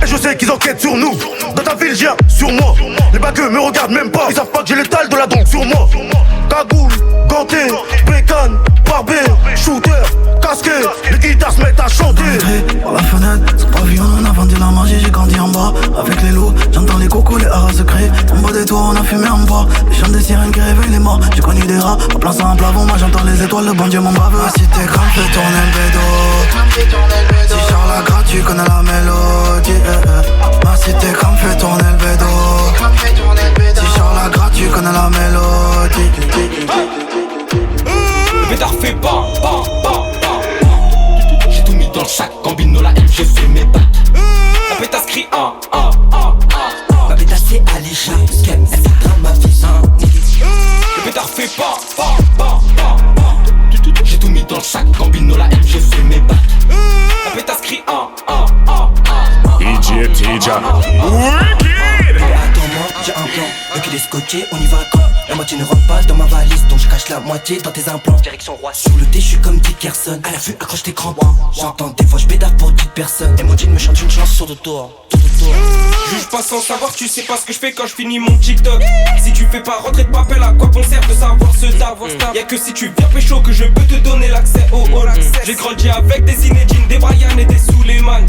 Et je sais qu'ils enquêtent sur nous. Dans ta ville, viens sur moi. Les bagueux me regardent même pas. Ils savent pas que j'ai l'étal de la donk sur moi. Cagoule, ganté, bécane, barbé, shooter, casqué. Les guitares se mettent à chanter. Par la fenêtre, c'est pas violent, on a vendu la magie. J'ai grandi en bas, avec les loups. J'entends les cocos, les haras secrets. En bas des toits, on a fumé en bois. Les chants des sirènes qui réveillent les morts. J'ai connu des rats, en place un plafond. Moi j'entends les étoiles, le bon Dieu m'en bave. Si t'es grave, fais tourner le bédo. Si Charles a gras, tu connais la mélodie. Ma cité comme fait tourner le bédo. Si Charles a gras, tu connais la mélodie. Le pétard fait pas. J'ai tout mis dans le sac, Gambino la M, j'ai fait mes bacs. La pétasse crie Ma pétasse c'est Alisha, Skem, elle s'éteint ma vie. Le pétard fait pas. J'ai tout mis dans le sac, Gambino la M, j'ai fait mes bacs. La pétasse crie DJ Tija. Attends-moi, j'ai un plan. Le qu'il est scotché, on y va quand? La moitié ne rentre pas dans ma valise, donc je cache la moitié dans tes implants. Direction roi. Sur le thé, je suis comme Dickerson. À la vue, accroche tes crampons. J'entends des fois, je bédave pour 10 personnes. Emojin me chante une chanson de tour. Juge pas sans savoir, tu sais pas ce que je fais quand je finis mon TikTok. Si tu fais pas rentrer de papel, à quoi bon sert de savoir ce d'avoir. Y'a que si tu viens pécho que je peux te donner l'accès au all access. J'ai grandi avec des Zinedine, des Brian et des Suleiman.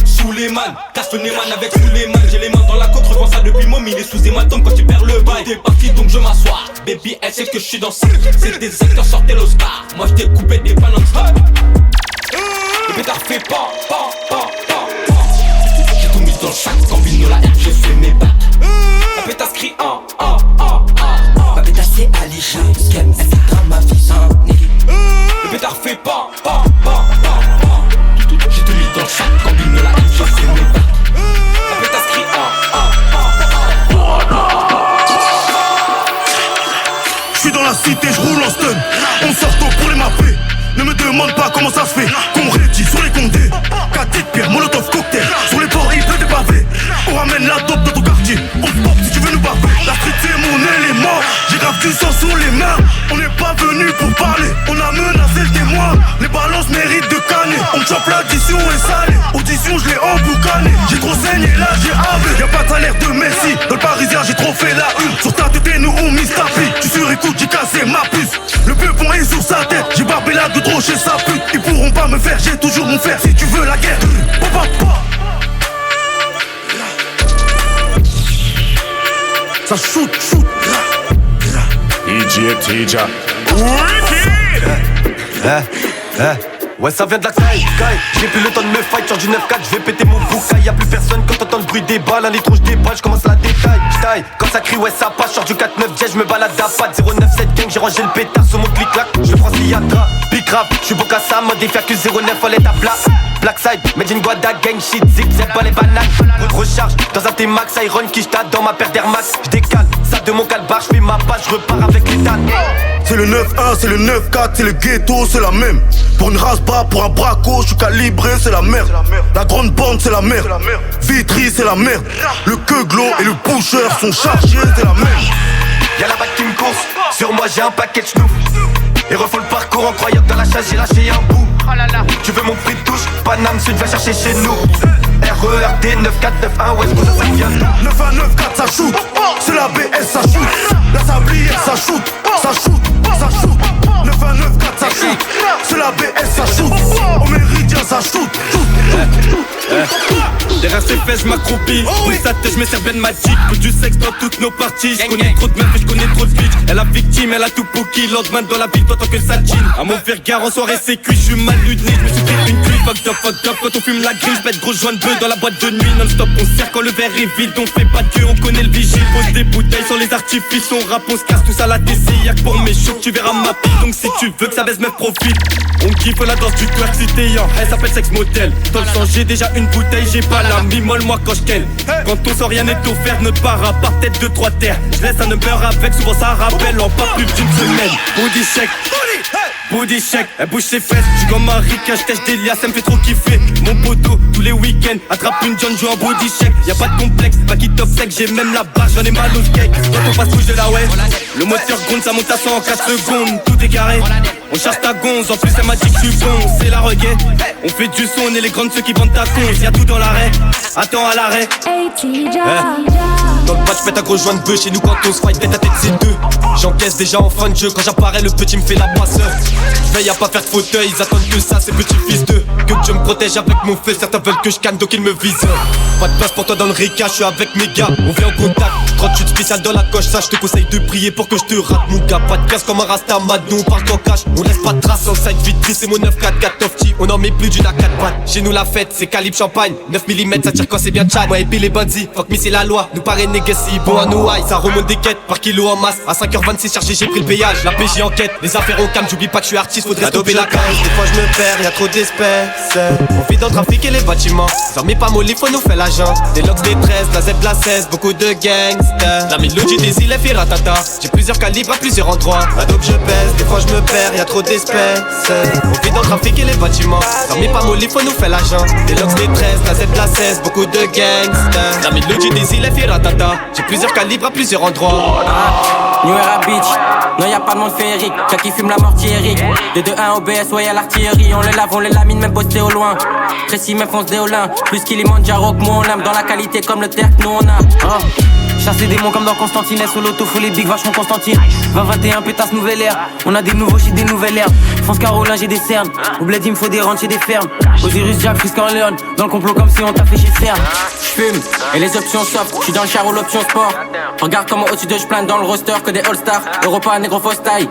Casse le Neyman avec Suleiman. J'ai les mains dans la coque, revends ça depuis môme. Il est sous hématome quand tu perds le bail. T'es parti donc je m'assois. Baby, elle sait que je suis dans ça. C'est des acteurs, sortez l'Oscar. Moi je t'ai coupé des balles non-stop. Le pétard fait pas. J'ai tout mis dans le sac, combine la haine, j'ai fait mes bacs. La pétasse crie Ma pétasse c'est Alicia, Skem, elle fait dans ma vie sans nigga. Le pétard fait pas. J'ai tout mis dans le sac, combine la haine, j'ai fait mes bacs. La pétasse crie J'suis dans la cité, j'roule en stun. On sort tôt pour les mapper. Ne me demande pas comment ça se fait qu'on rédit sur les condés. 4 de pierre, molotov, cocktail. Sur les bords, il pleut des pavés. On ramène la dope de ton quartier. On se porte si tu veux nous baver. La street c'est mon élément. J'ai grave du sang sur les mains. On n'est pas venu pour parler. On a menacé le témoin. Les balances méritent de canner. On me chope l'addition est salée. Audition je l'ai emboucané. J'ai trop saigné là j'ai avé. Y'a pas de salaire de Messi. Dans le Parisien j'ai trop fait la une. Sur ta tête nous on mise tapis. Tu surécoutes j'ai cassé ma puce. Le peupon est sur sa tête. J'ai barbé la de trop chez sa pute. Ils pourront pas me faire, j'ai toujours mon fer. Si tu veux la guerre, ça shoot. TJ. Ouais ça vient de la sky. J'ai plus le temps de me fight sur du 9-4. Je vais péter mon boucaille. Y'a plus personne quand t'entends le bruit des balles. Les tronches des balles, j'commence la détaille. Quand ça crie ouais ça passe. Sur du 4-9 jet j'me balade à patte. 097 gang j'ai rangé le pétard sur mon clic-clac. Je prends Siatra, big rap. J'suis beau qu'à ça, mode FAQ 09 en l'état plat. Blackside, made in Guada, gang shit, zip, zip, pas les bananes. Recharge dans un T-Max, Iron Kishta dans ma paire d'Air Max. J'décale, ça de mon calbar, j'fais ma passe, j'repars avec les tannes. C'est le 9-1, c'est le 9-4, c'est le ghetto, c'est la même. Pour une race bas, pour un braco, j'suis calibré, c'est la merde. La grande bande, c'est la merde. Vitry, c'est la merde. Le queuglo et le pusher sont chargés, c'est la merde. Y'a la bague qui me course, sur moi j'ai un paquet de schnouf. Et refont le parcours incroyable dans la chasse, j'ai lâché un bout. Tu veux mon prix de touche, Paname Sud va chercher chez nous. RERD 9491, West Coast ça vient. 9194 ça shoot, c'est la BS ça shoot. La sablière ça shoot, ça shoot. 9194 ça shoot, c'est la BS ça shoot. Au méridien ça shoot. Derrière ses fesses j'm'accroupis. Pour sa tête j'mets certaines magiques. Peu du sexe dans toutes nos parties. J'connais trop de meufs et j'connais trop de bitch. Elle a victime, elle a tout pookie. Lendemain dans la ville, toi tant que ça jean. À mon vergard en soirée c'est cuit. J'suis mal ludné, j'me suis pris une cuite. Fucked up. Quand on fume la grille, j'pète gros joint de bœuf dans la boîte de nuit. Non-stop, on sert quand le verre est vide. On fait pas de queue, on connaît le vigile. Pose des bouteilles sur les artifices. On rappe, on se casse tout ça la TC. Y'a que pour mes chocs, tu verras ma pile. Donc si tu veux que ça baisse, me profite. On kiffe la danse du twerk citéen. Elle s'appelle Sex Motel. Dans le sang, j'ai déjà une bouteille, j'ai pas la mi-molle, moi quand j'ken. Quand on sort, rien n'est offert, ne part à part tête de 3 terres. J'laisse un number avec, souvent ça rappelle en pas plus d'une semaine. Body check, elle bouge ses fesses. J'suis comme un ricain, j'tèche des liasses, ça me fait trop kiffer. Mon poteau, tous les week-ends, attrape une John, joue en body check. Y'a pas de complexe, pas qui top sec, j'ai même la barre, j'en ai mal au cake. Quand on passe rouge de la ouais, le moteur gronde, ça monte à 100 en 4 secondes, tout est carré. On cherche ta gonze, en plus elle m'a dit que j'suis bon, c'est la reggae. On fait du son, on est les grandes ceux qui vendent ta cause. Y'a tout dans l'arrêt, attends à l'arrêt. Dans le patch, j'pète un gros joint de bœuf. Chez nous quand on se fight, tête à tête c'est deux. J'encaisse déjà en fin de jeu, quand j'apparais le petit me fait la passeur. J'veille à pas faire de fauteuil, ils attendent que ça, ces petits fils d'eux. Que je me protège avec mon feu, certains veulent que je canne donc ils me visent. Pas de place pour toi dans le Rika, j'suis avec mes gars, on vient en contact. 38 spécial dans la coche, ça j'te conseille de prier pour que je te rate mon gars. Pas de casse comme un rastamad, nous on parle qu'en cash. On laisse pas de traces en side Vitry, c'est mon 944 Tofty. On en met plus d'une à 4 pattes. Chez nous la fête, c'est calibre champagne. 9 mm, ça tire quand c'est bien tchad. Moi et puis les bandits, fuck me c'est la loi. Nous paraît négatif, bon à nous high. Ça remonte des quêtes par kilo en masse. À 5h26 chargé, j'ai pris le péage. La PJ enquête, les affaires au calme. J'oublie pas que je suis artiste, faudrait stopper la cage. Des fois je me perds, y'a trop d'espèces. On vit dans le trafic et les bâtiments. Dormez pas molly, faut nous faire l'argent. Des locks, des 13, la Z, la 16, beaucoup de gangsters. La mélodie des îles est ratata. J'ai plusieurs calibres à plusieurs endroits. Donc je pèse, des fois je me perds, y'a trop d'espèces. On vit dans le trafic et les bâtiments. Dormez pas molly, faut nous faire l'argent. Des locks, des 13, la Z, la 16, beaucoup de gangsters. La mélodie des îles est ratata. J'ai plusieurs calibres à plusieurs endroits. New Era Beach. Non y'a pas de monde féerique, y'a qui fume la mortiérique. De 2-1 OBS, ouais y'a l'artillerie. On les lave, on les lamine, même posté au loin. Précis, même fonce des Olins. Plus Kilimanjaro que moi on aime. Dans la qualité comme le terre que nous on a. Chasser des démons comme dans Constantine. Sous l'auto, faut les big vachement Constantine. 20-21, pétasse, nouvelle ère. On a des nouveaux shit, des nouvelles airs. France Carolin, j'ai des cernes. Au bled, il me faut des ranchs et des fermes. Osiris, Jack, Frisk, Orléans. Dans le complot comme si on t'a fait chez CERN. J'fume, et les options soft. J'suis dans le char ou l'option sport. Regarde comment au-dessus de j'plane dans le roster que des All-Stars. Europa, négro, fausse taille.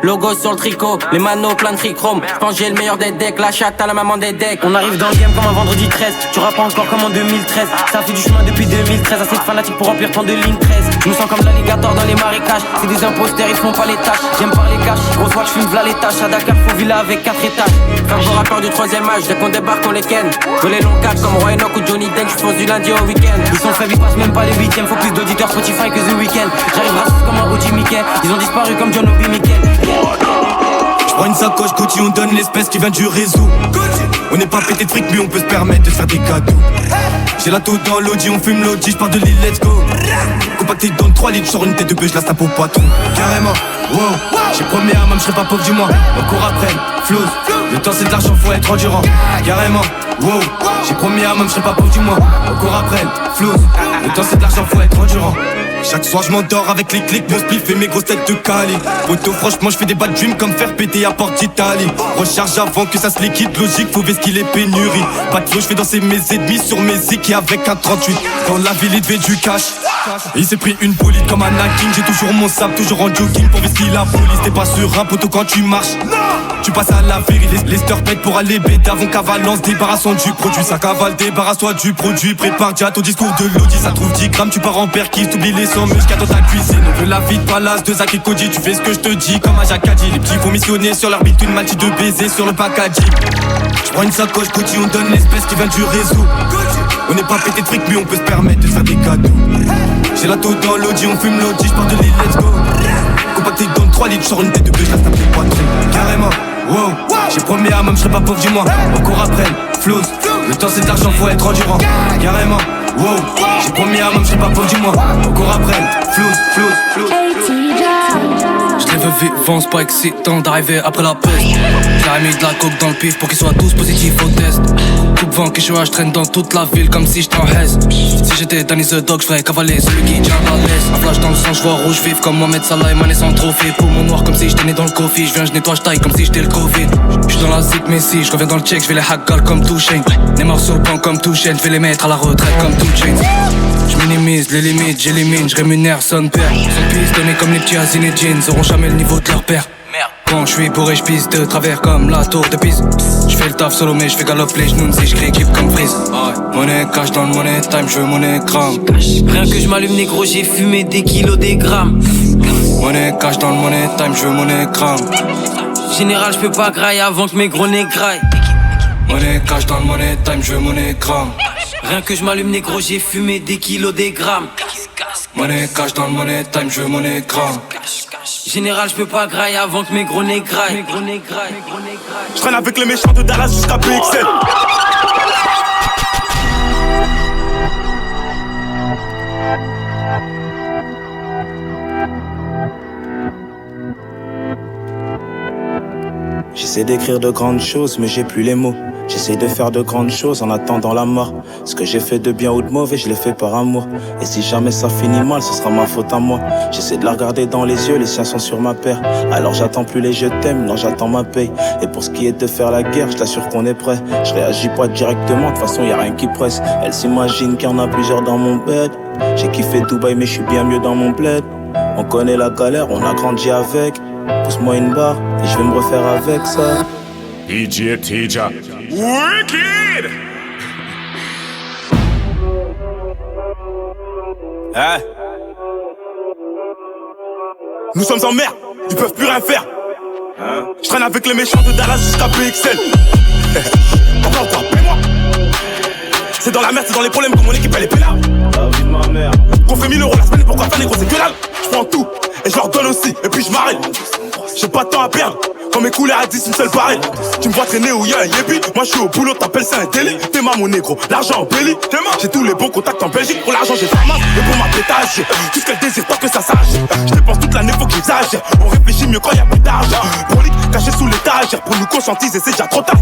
Logo sur le tricot, les manos plein de trichrome. J'pense j'ai le meilleur des decks, la chatte à la maman des decks. On arrive dans le game comme un vendredi 13. Tu rappes encore comme en 2013. Ça fait du chemin depuis 2013. Assez de fanatiques pour remplir tant de lignes 13. Je me sens comme l'alligator dans les marécages. C'est des imposteurs, ils font pas les tâches. J'aime parler cash, grosse voix, j'fume v'là les tâches. À Dakar, faut villa avec 4 étages. Favor rappeur du 3ème âge, dès qu'on débarque, on les ken. Que les longs 4 comme Roy Enoch ou Johnny Deng, j'fonce du lundi au week-end. Ils sont faibles, ils passent même pas les 8ème. Faut plus d'auditeurs Spotify que The Weeknd. J'arrive raciste comme un OG Mickey. Ils ont disparu comme John Obi Mickey. J'prends une sacoche Gucci, on donne l'espèce qui vient du réseau. On n'est pas pété de fric, mais on peut se permettre de faire des cadeaux. J'ai la taux dans l'audi, on fume l'audi, j'pars de l'île, let's go. Compacté dans le 3 litres, j'sors une tête de bœuf, j'lasse ta peau patron. Carrément, wow, j'ai promis à maman, j'serai pas pauvre du mois. Encore après, flows, le temps c'est de l'argent, faut être endurant. Carrément, wow, j'ai promis à maman, j'serai pas pauvre du mois. Encore après, flows, le temps c'est de l'argent, faut être endurant. Chaque soir je m'endors avec les clics, mon spliff et mes grosses têtes de Cali. Poto franchement je fais des bad dreams comme faire péter à Porte d'Italie. Recharge avant que ça se liquide, logique, faut ver ce qu'il est pénurie. Pas de flow, je fais danser mes ennemis sur mes zik et avec un 38. Dans la ville il devait du cash. Il s'est pris une bolide comme Anakin. J'ai toujours mon sable, toujours en jogging pour ver ce qu'il a police. T'es pas sur un poteau quand tu marches. Tu passes à la vérité, les stirpètes pour aller bêta avant qu'avalance, débarrassons du produit. Ça cavale, débarrasse-toi du produit. Prépare déjà ton discours de l'audi. Ça trouve 10 grammes, tu pars en perquise, t'oublies les sans muscles dans ta cuisine. On veut la vie de palace, de Zach et Cody. Tu fais ce que je te dis comme à Jacadi. Les petits vont missionner sur leur bite, une maltie de baiser sur le packaging. J'prends une sacoche Gucci, on donne l'espèce qui vient du réseau. On n'est pas pété de fric, mais on peut se permettre de faire des cadeaux. J'ai la taux dans l'audi, on fume l'audi, j'pars de l'île, let's go. Compacté dans le 3 litres, j'sors une tête de bœuf, j'lasse ta peau patron. Carrément, wow, j'ai promis à maman, j'serai pas pauvre du mois. Encore après, flows, le temps c'est de l'argent, faut être endurant. Carrément, wow, j'ai promis à maman, j'serai pas pauvre du mois. Encore après, flows. Je les veux vivants, c'est pas excitant d'arriver après la peste. J'ai mis de la coke dans le pif pour qu'ils soient tous positifs au test. Coupe vent qui je traîne dans toute la ville comme si j'étais en Hesse. Si j'étais Danny the Dog, j'ferais cavaler celui qui tient la laisse. Un flash dans le sang, j'vois rouge vif comme Mohamed Salah et Mané sans trophée. Poumon noir comme si j'étais né dans le coffee. J'viens, j'nettoie, j'taille comme si j'étais le Covid. J'suis dans la zik Messi, j'reviens dans le check, j'vais les hackgal comme Touchain. Neymar sur le banc comme Touchain, j'vais les mettre à la retraite comme Touchain. J'minimise les limites, j'élimine, j'rémunère son père. Son pistonné comme les petits à Zinedine, ils auront jamais le niveau de leur père. Quand je suis bourré, je pisse de travers comme la tour de Pise. Je fais le taf solo mais je fais galop les genoux si je crie équipe comme Freeze. Monnaie cash dans le money time, je veux monnaie gramme. Rien que je m'allume négro, j'ai fumé des kilos, des grammes. Monnaie cash dans le money time, je veux monnaie gramme. Général, je peux pas grailler avant que mes gros nez graillent. Monnaie cash dans le money time, je veux monnaie gramme. Rien que je m'allume négro, j'ai fumé des kilos, des grammes. Monnaie cash dans le money time, je veux monnaie gramme. Général, je peux pas grailler avant que mes gros nez graillent. Je traîne avec les méchants de Dallas jusqu'à PXL. J'essaie d'écrire de grandes choses, mais j'ai plus les mots. J'essaie de faire de grandes choses en attendant la mort. Ce que j'ai fait de bien ou de mauvais, je l'ai fait par amour. Et si jamais ça finit mal, ce sera ma faute à moi. J'essaie de la regarder dans les yeux, les siens sont sur ma paire. Alors j'attends plus les je t'aime, non j'attends ma paye. Et pour ce qui est de faire la guerre, je t'assure qu'on est prêt. Je réagis pas directement, de toute façon y'a rien qui presse. Elle s'imagine qu'il y en a plusieurs dans mon bed. J'ai kiffé Dubaï mais je suis bien mieux dans mon bled. On connaît la galère, on a grandi avec. Pousse-moi une barre et je vais me refaire avec ça. DJ Tija Wicked. Hey. Nous sommes en mer, ils peuvent plus rien faire. Je traîne avec les méchants de Dallas jusqu'à PXL. Encore quoi, paie-moi. C'est dans la merde, c'est dans les problèmes que mon équipe elle est pénale. La vie de ma mère. Qu'on fait 1000 € la semaine, pourquoi faire les gros c'est que dalle. Je prends tout et je leur donne aussi, et puis je m'arrête. J'ai pas de temps à perdre. Quand mes couleurs à 10, une seule pareille. Tu me vois traîner où y'a un yébi. Moi je suis au boulot, t'appelles ça un délit. T'es ma mon négro, l'argent en belly. J'ai tous les bons contacts en Belgique. Pour l'argent j'ai pas mal, et pour ma pétage tout ce qu'elle désire tant que ça sache. Je dépense toute l'année, faut que j'exagère. On réfléchit mieux quand y'a plus d'argent. Prolique, caché sous l'étagère. Pour nous conscientiser, c'est déjà trop tard.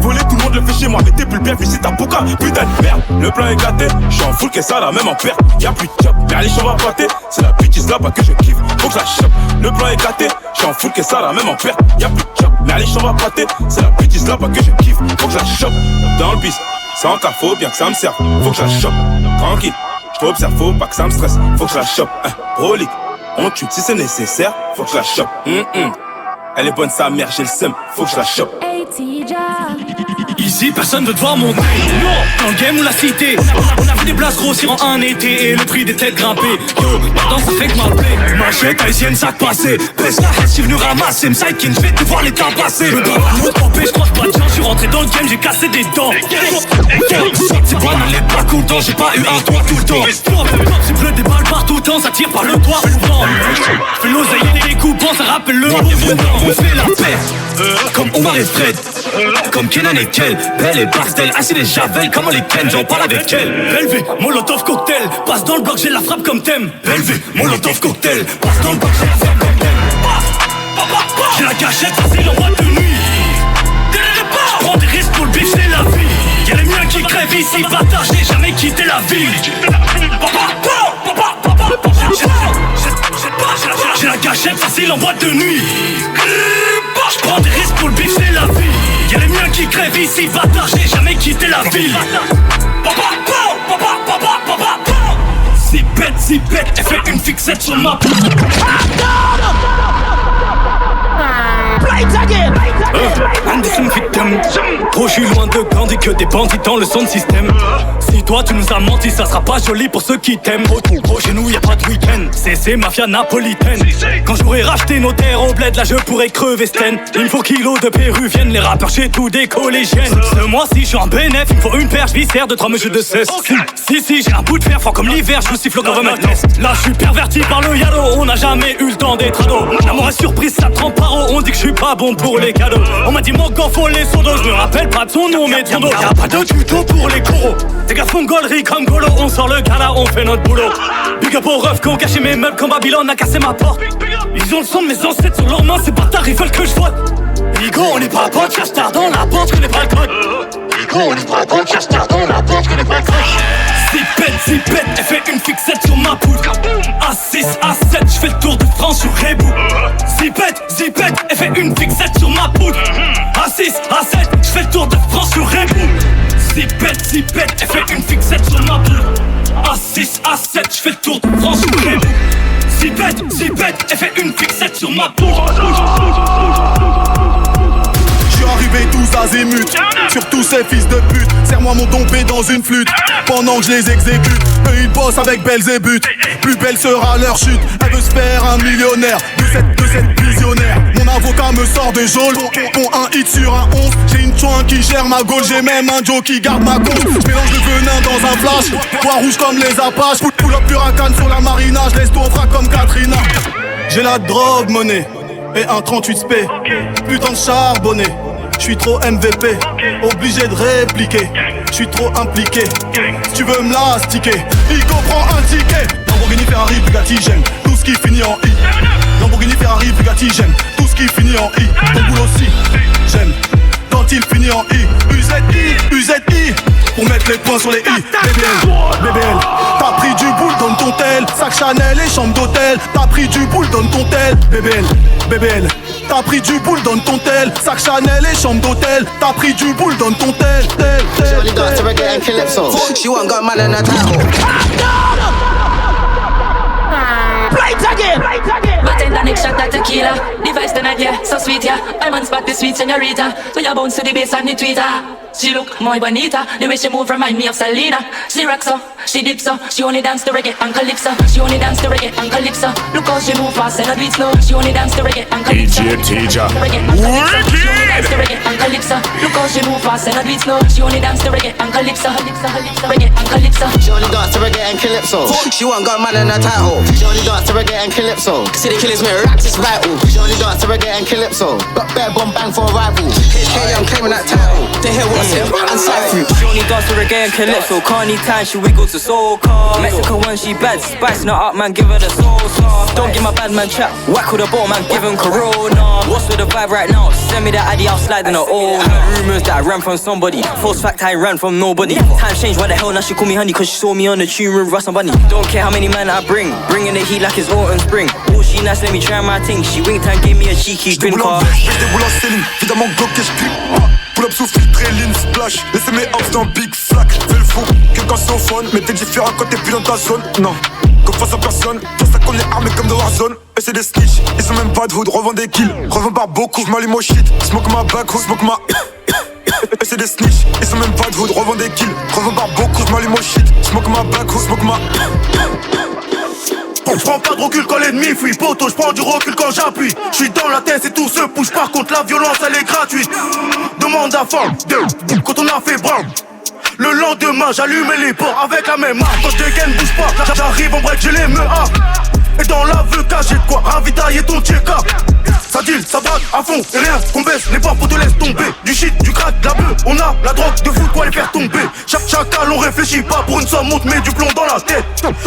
Voler, tout le monde le fait chez moi. Mais t'es plus le bien, visite ta bouca. Putain de merde, le plan est gâté. J'suis en full, qu'est-ce ça là, même en perte. Y'a plus de job, mais allez, j'en vais pâter. C'est la bitch là-bas que je kiffe, faut que je la chope. Le plan est gâté, j'suis en full, qu'est-ce ça là, même en perte. Y'a plus de job, mais allez, j'en vais pâter. C'est la bitch là-bas que je kiffe, faut que je la chope. Dans le bis, sans cas, faut bien que ça me serve. Faut que je la chope, tranquille. J't'observe, faut pas que ça me stresse. Faut que je la chope, prolique. On tue si c'est nécessaire, faut que je la chope. Elle est bonne sa mère, j'ai le seum, faut que je la chope. Ici personne veut te voir monter. Non, dans le game ou la cité. On a vu des places grossir en un été et le prix des têtes grimpées. Yo, maintenant ça fait que m'appeler. Machette haïtienne, sac passé. Pèse la haine, j'suis venu ramasser. M'sidekin, j'vais te voir les temps passer. Le bras va me tromper, j'croise pas de gens. J'suis rentré dans le game, j'ai cassé des dents. C'est quoi, n'en est pas content. J'ai pas eu un toit tout le temps. C'est bleu, des balles partout, temps, ça tire par le toit. Fais l'oseille et les coups, ça rappelle le on fait la paix. Comme Omar et Fred. Comme Kenan et Kel, Belle et Barcel, Acide et Javel, comment les Ken, j'en parle avec elle. Belvé, Molotov cocktail, passe dans le bloc, j'ai la frappe comme thème. Belvé, Molotov cocktail, passe dans le bloc, j'ai la frappe comme thème. J'ai la cachette, facile en boîte de nuit. J'prends des risques pour le bif, c'est la vie. Y'a les miens qui crèvent ici, bâtard, j'ai jamais quitté la ville. J'ai la cachette, facile en boîte de nuit. J'prends des risques pour le bif, c'est la vie. Y'a les miens qui crèvent ici, bâtard, j'ai jamais quitté la ville. Si bête, elle fait une fixette sur ma peau. Anderson victim. Trop j'suis loin de Gandhi que des bandits dans le son de système. Si toi tu nous as menti, ça sera pas joli pour ceux qui t'aiment. Gros chez nous y'a pas de week-end, c'est mafia napolitaine. Quand j'aurai racheté nos terres au bled, là je pourrais crever Sten. Il me faut kilos de péruviennes, les rappeurs chez tous des collégiennes. Ce mois-ci j'suis en bénéf, il me faut une perche viscère de 3 mesures de cesse. Si j'ai un bout de fer fort comme l'hiver, je vous siffle quand même test. Là j'suis perverti par le yalo, on n'a jamais eu le temps d'être ado. L'amour est surprise, ça trempe par eau, on dit que j'suis pas bon pour les cadeaux. On m'a dit mon gars faut les sodos, je me rappelle pas de son nom mais de son dos. Y'a pas de tuto pour les coraux. Tes gars font gaulerie comme Golo, on sort le gala, on fait notre boulot. Big up aux refs qui ont caché mes meubles quand Babylone a cassé ma porte. Ils ont le sang de mes ancêtres sur leurs mains, ces bâtards ils veulent que je vote. Bigo on est pas potes, cache tard dans la porte, connais pas le code. Bigo on est pas potes, cache tard dans la porte, connais pas le code. Zipette, elle fait une fixette sur ma poudre. A6, A7, j'fais le tour de France sur Rebou. Zipette, elle fait une fixette sur ma poudre. A6, A7, j'fais le tour de France sur Rebou. Zipette, elle fait une fixette sur ma poudre. A6, A7, j'fais le tour de France sur Rebou. Zipette, elle fait une fixette sur ma poudre. J'suis arrivé tous azimuts, sur tous ces fils de pute. Serre-moi mon dompé dans une flûte, pendant que je les exécute. Eux ils bossent avec Belzébuth, plus belle sera leur chute. Elle veut se faire un millionnaire, de cette visionnaire. Mon avocat me sort de geôle, pond un hit sur un 11. J'ai une chouin qui gère ma gaule, j'ai même un Joe qui garde ma compte. J'mélange le venin dans un flash, poids rouge comme les Apaches. Pull up Huracan sur la marina, j'laisse tout au frac comme Katrina. J'ai la drogue monnaie, et un 38 spé, putain de charbonné. J'suis trop MVP, obligé de répliquer. J'suis trop impliqué, si tu veux me l'astiquer. Igo prend un ticket. Lamborghini, Ferrari, Bugatti, j'aime tout ce qui finit en I. Lamborghini, Ferrari, Bugatti, j'aime tout ce qui finit en I. Ton boulot aussi, j'aime quand il finit en I. UZI, pour mettre les points sur les I. BBL, t'as pris du boule, donne ton tel. Sac Chanel et chambre d'hôtel. T'as pris du boule, donne ton tel. BBL, t'as pris du boule, donne ton tel. Sac Chanel et chambre d'hôtel. T'as pris du boule, donne ton tel. Shorty got to reggae and calypso. She want got man in a taco. Play it again. Bartender next shot that tequila. Device the night, yeah, so sweet, yeah. I'm on spot the sweet señorita. So you bounce to the bass on the tweeter. She look muy bonita. The way she move remind me of Selena. She rock so, she dips so. She only dance to reggae and calypso. She only dance to reggae and calypso. Look how she move fast and a bit slow. She only dance to reggae and calypso. DJ Teja. She only dance to reggae and calypso. Look how she move fast and a bit slow. She only dance to reggae and calypso. Reggae and calypso. She only dance to reggae and calypso. She want got man in her title. She only dance to reggae and calypso. See the killers make raps, it's vital. She only dance to reggae and calypso. Got bare bomb bang for a rival. HK, I'm claiming that title. They hear what I say, and sight through. She only dance to reggae and calypso. Can't need time, she wiggles to soca. Mexican when she bad, spicing her up, man, give her the soul sauce. Don't give my bad man trap, whack with a ball, man, give him corona. What's with the vibe right now? Send me that Addy, I'll slide in her own. Rumors that I ran from somebody, false fact I ran from nobody. Times changed, why the hell now she call me honey? Cause she saw me on the tune with Russ and Bunny. Don't care how many men I bring, bringing the heat like it's autumn spring. Oh she nice, let me try my thing. She winked and gave me a cheeky grin car. J'déboule en Céline, évidemment Glock et j'clique. Pull up sous filtre et lean splash. Laissez mes hops dans Big Flack. Fais le fou, quelqu'un son phone. Mais t'es différent quand t'es plus dans ta zone. Non, comme face à personne. Face à qu'on est armé comme de Warzone. Eux c'est des snitch, ils sont même pas de hood. Revends des kills, revends par beaucoup. J'm'allume au shit, smoke ma backhoe, smoke ma. Eux c'est des snitch, ils sont même pas de hood. Revends des kills, revends par beaucoup. J'm'allume au shit, smoke ma backhoe, smoke ma. J'prends pas de recul quand l'ennemi fuit, poteau, j'prends du recul quand j'appuie. J'suis dans la tête et tout se pousse, par contre la violence elle est gratuite. Demande à femme, quand on a fait brown. Le lendemain j'allumais les ports avec la même arme. Quand j'dégaine bouge pas, j'arrive en break, j'ai les MEA. Et dans l'aveu j'ai de quoi ravitailler ton check-up. Ça deal, ça braque à fond, et rien qu'on baisse, les portes te laissent tomber. Du shit, du crack, de la bœuf, on a la drogue de fou, quoi les faire tomber. Chaque chacal, on réfléchit pas pour une somme, on te met du plomb dans la tête.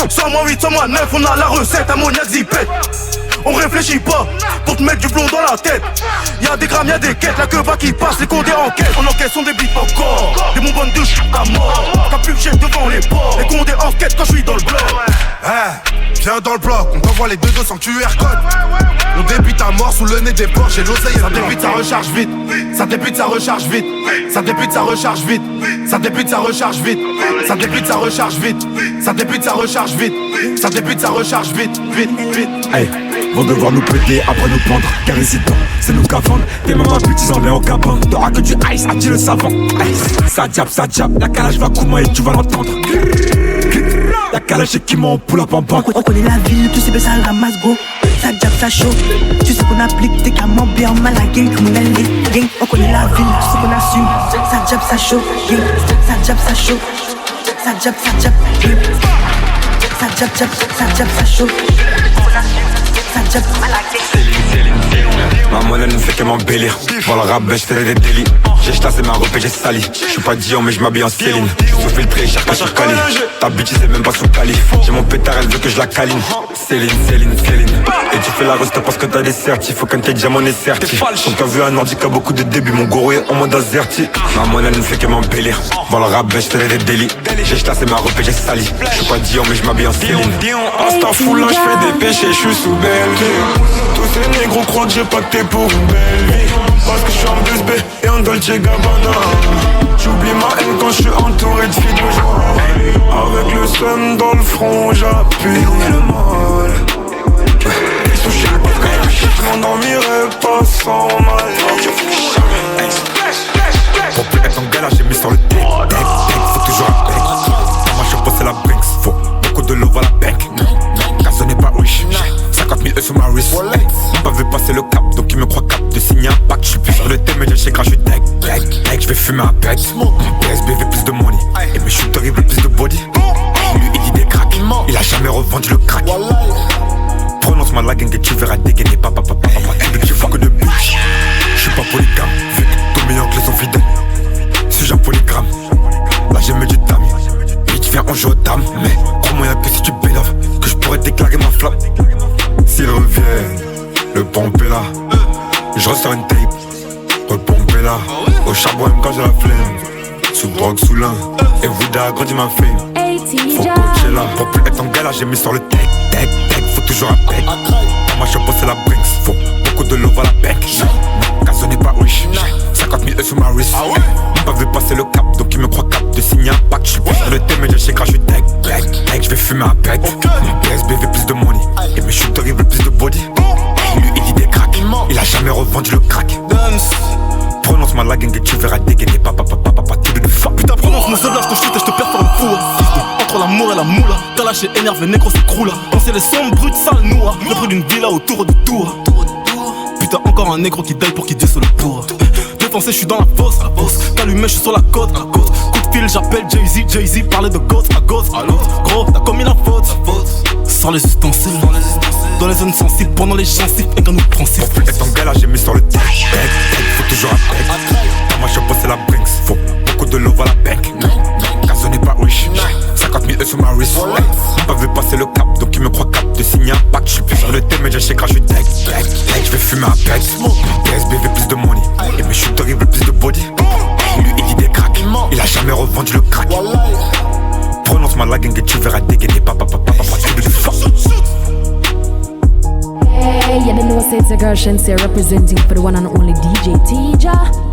100-8, 100-9, on a la recette, ammoniac zipette. On réfléchit pas pour te mettre du plomb dans la tête. Y'a des grammes, y'a des quêtes, la queue va qui passe, les condés en quête. En enquête sont des beats encore, des bonbonnes de chute à mort. T'as plus jet devant les ports, les condés en quête quand je suis dans le bloc. Viens dans le bloc, on t'envoie les 2-2 sans QR code. On débute à mort sous le nez des porcs, j'ai l'oseille. Ça débute, ça recharge vite. Ça débute, ça recharge vite. Ça débute, ça recharge vite. Ça débute, ça recharge vite. Ça débute, ça recharge vite. Ça débute, ça recharge vite. Ça débute, ça recharge vite, vite, vite. Hey, vont devoir nous péter après nous pendre. Car hésitant, c'est nous qu'à vendre. Tes mamans petits en au cabane. T'auras que du ice, a dit le savant. Ça diap, la calage va coumer et tu vas l'entendre. La calage et qui m'en pull up en banque. On connaît la ville, tous ces baissins ramasse go. Ça jab, ça chaud. Tu sais qu'on applique des camons bien mal à gang. Comme on est gang. On connaît la ville, tu sais qu'on assume. Ça jab, ça chaud. Gang. Ça jab, ça chaud. Ça jab, gang. Ça jab, ça chaud. Ça jab, mal à gang. Ma monnaie ne fait que m'embellir. Pour le rap, je fais des délits. J'ai chassé ma robe et j'ai sali. J'suis pas Dion mais j'm'habille en Céline. J'suis sous filtré, cher pas sur Cali. Ta bitch c'est même pas sous Cali. J'ai mon pétard, elle veut que je la câline. Céline. Et tu fais la reste parce que t'as des certifs. Faut qu'un tes diamants est certif. Quand t'as vu un handicap, beaucoup de débuts. Mon gourou est en mode azerti. Ma monnaie ne fait que m'embellir. Pour le rap, je fais des délits. J'ai chassé ma robe et j'ai sali. J'suis pas Dion mais j'm'habille en Céline. Hasta foulant, j'fais des péchés, j'suis sous belle vie. Tous ces négros croient que j'ai pacté pour une belle vie. Parce que j'suis en 2B et en Dolce Gabbana. J'oublie ma haine quand j'suis entouré de filles de joie. Avec le seum dans le front, j'appuie le mal. Ils sont chiants parce que je m'endormirai pas sans mal. Pour plus être en galère, j'ai mis sur le deck. Faut toujours un bec. Dans ma chambre c'est la Brinks. Faut beaucoup de love à la bank. Gazo n'est pas riche. 50 000 sur ma wrist. Pas vu passer le cap, donc il me croit cap de signer un pacte. J'suis plus sur le thème, mais je sais grave, j'suis deck. J'vais fumer un pet. PSB veut plus de money. Et mes shooters ils veulent plus de body. Lui il dit des cracks. Il a jamais revendu le crack. Prononce-moi la gang et tu verras dégainer. Papa. Tu vois que de bitch. J'suis pas polygame. Vu que tous mes oncles sont fidèles. Suis-je un polygramme? Là j'ai mis du dame. Bitch viens on joue aux dames. Mais crois-moi y'a que si tu bédoves que je pourrais déclarer ma flamme. S'ils reviennent, le pompe est là. Je ressors une tape, repomper là. Au charbon même quand j'ai la flemme. Sous drogue, sous l'un. Et vous agrandi ma fame. Faut coacher là. Pour plus être en galère, j'ai mis sur le deck. Faut toujours un bec. Dans ma chambre c'est la Brinks. Faut beaucoup de love à la bec. Gazo n'est pas riche. 50 000 sur ma wrist. Pas vu passer le cap, donc il me croit cap de signer un pacte. J'suis plus sur le thème, mais je sais grave, j'suis deck. J'vais fumer un pet. Mon PSB veut plus de money. Et mes shooters ils veulent plus de body. Lui il dit des cracks. Il a jamais revendu le crack. Prononce-moi la gang et tu verras dégainer. Papa, tu veux de fuck. Putain, prononce mon seul là, je te shoot et je te perds par le fou. Entre l'amour et T'as lâché énervé, négro, c'est crew là. Penser les sons brutes, sales noix. Le prix d'une villa autour de Tours. Putain, encore un négro qui daille pour qu'il dise le pour. Défoncé, j'suis dans la fosse. T'allumé, j'suis sur la côte. Coup de fil, j'appelle Jay-Z. Parler de ghost à gauche, à l'autre. Gros, t'as commis la faute. Sans les ustensiles. Dans les zones sensibles, pendant les gencives. Et quand nous principes. Mon fil est en galère, j'ai mis sur le deck. Faut toujours un bec. Dans ma shop, c'est la Brinks. Faut beaucoup de love à la bec. Caso n'est pas riche. 50 000 sur ma wrist. Mon pas veut passer le cap, donc il me croit cap de signer un pack. J'suis plus sur le thème, mais j'ai crash, j'suis deck. J'vais fumer un pet. PSB veut plus de money. Et mes shooters ils veulent plus de body. Lui il dit des cracks. Il a jamais revendu le crack. Prononce-moi la gang et tu verras dégainer. Papa, tu veux du fuck. Hey, you don't know, say it's a girl Shenseea representing for the one and only DJ Tija.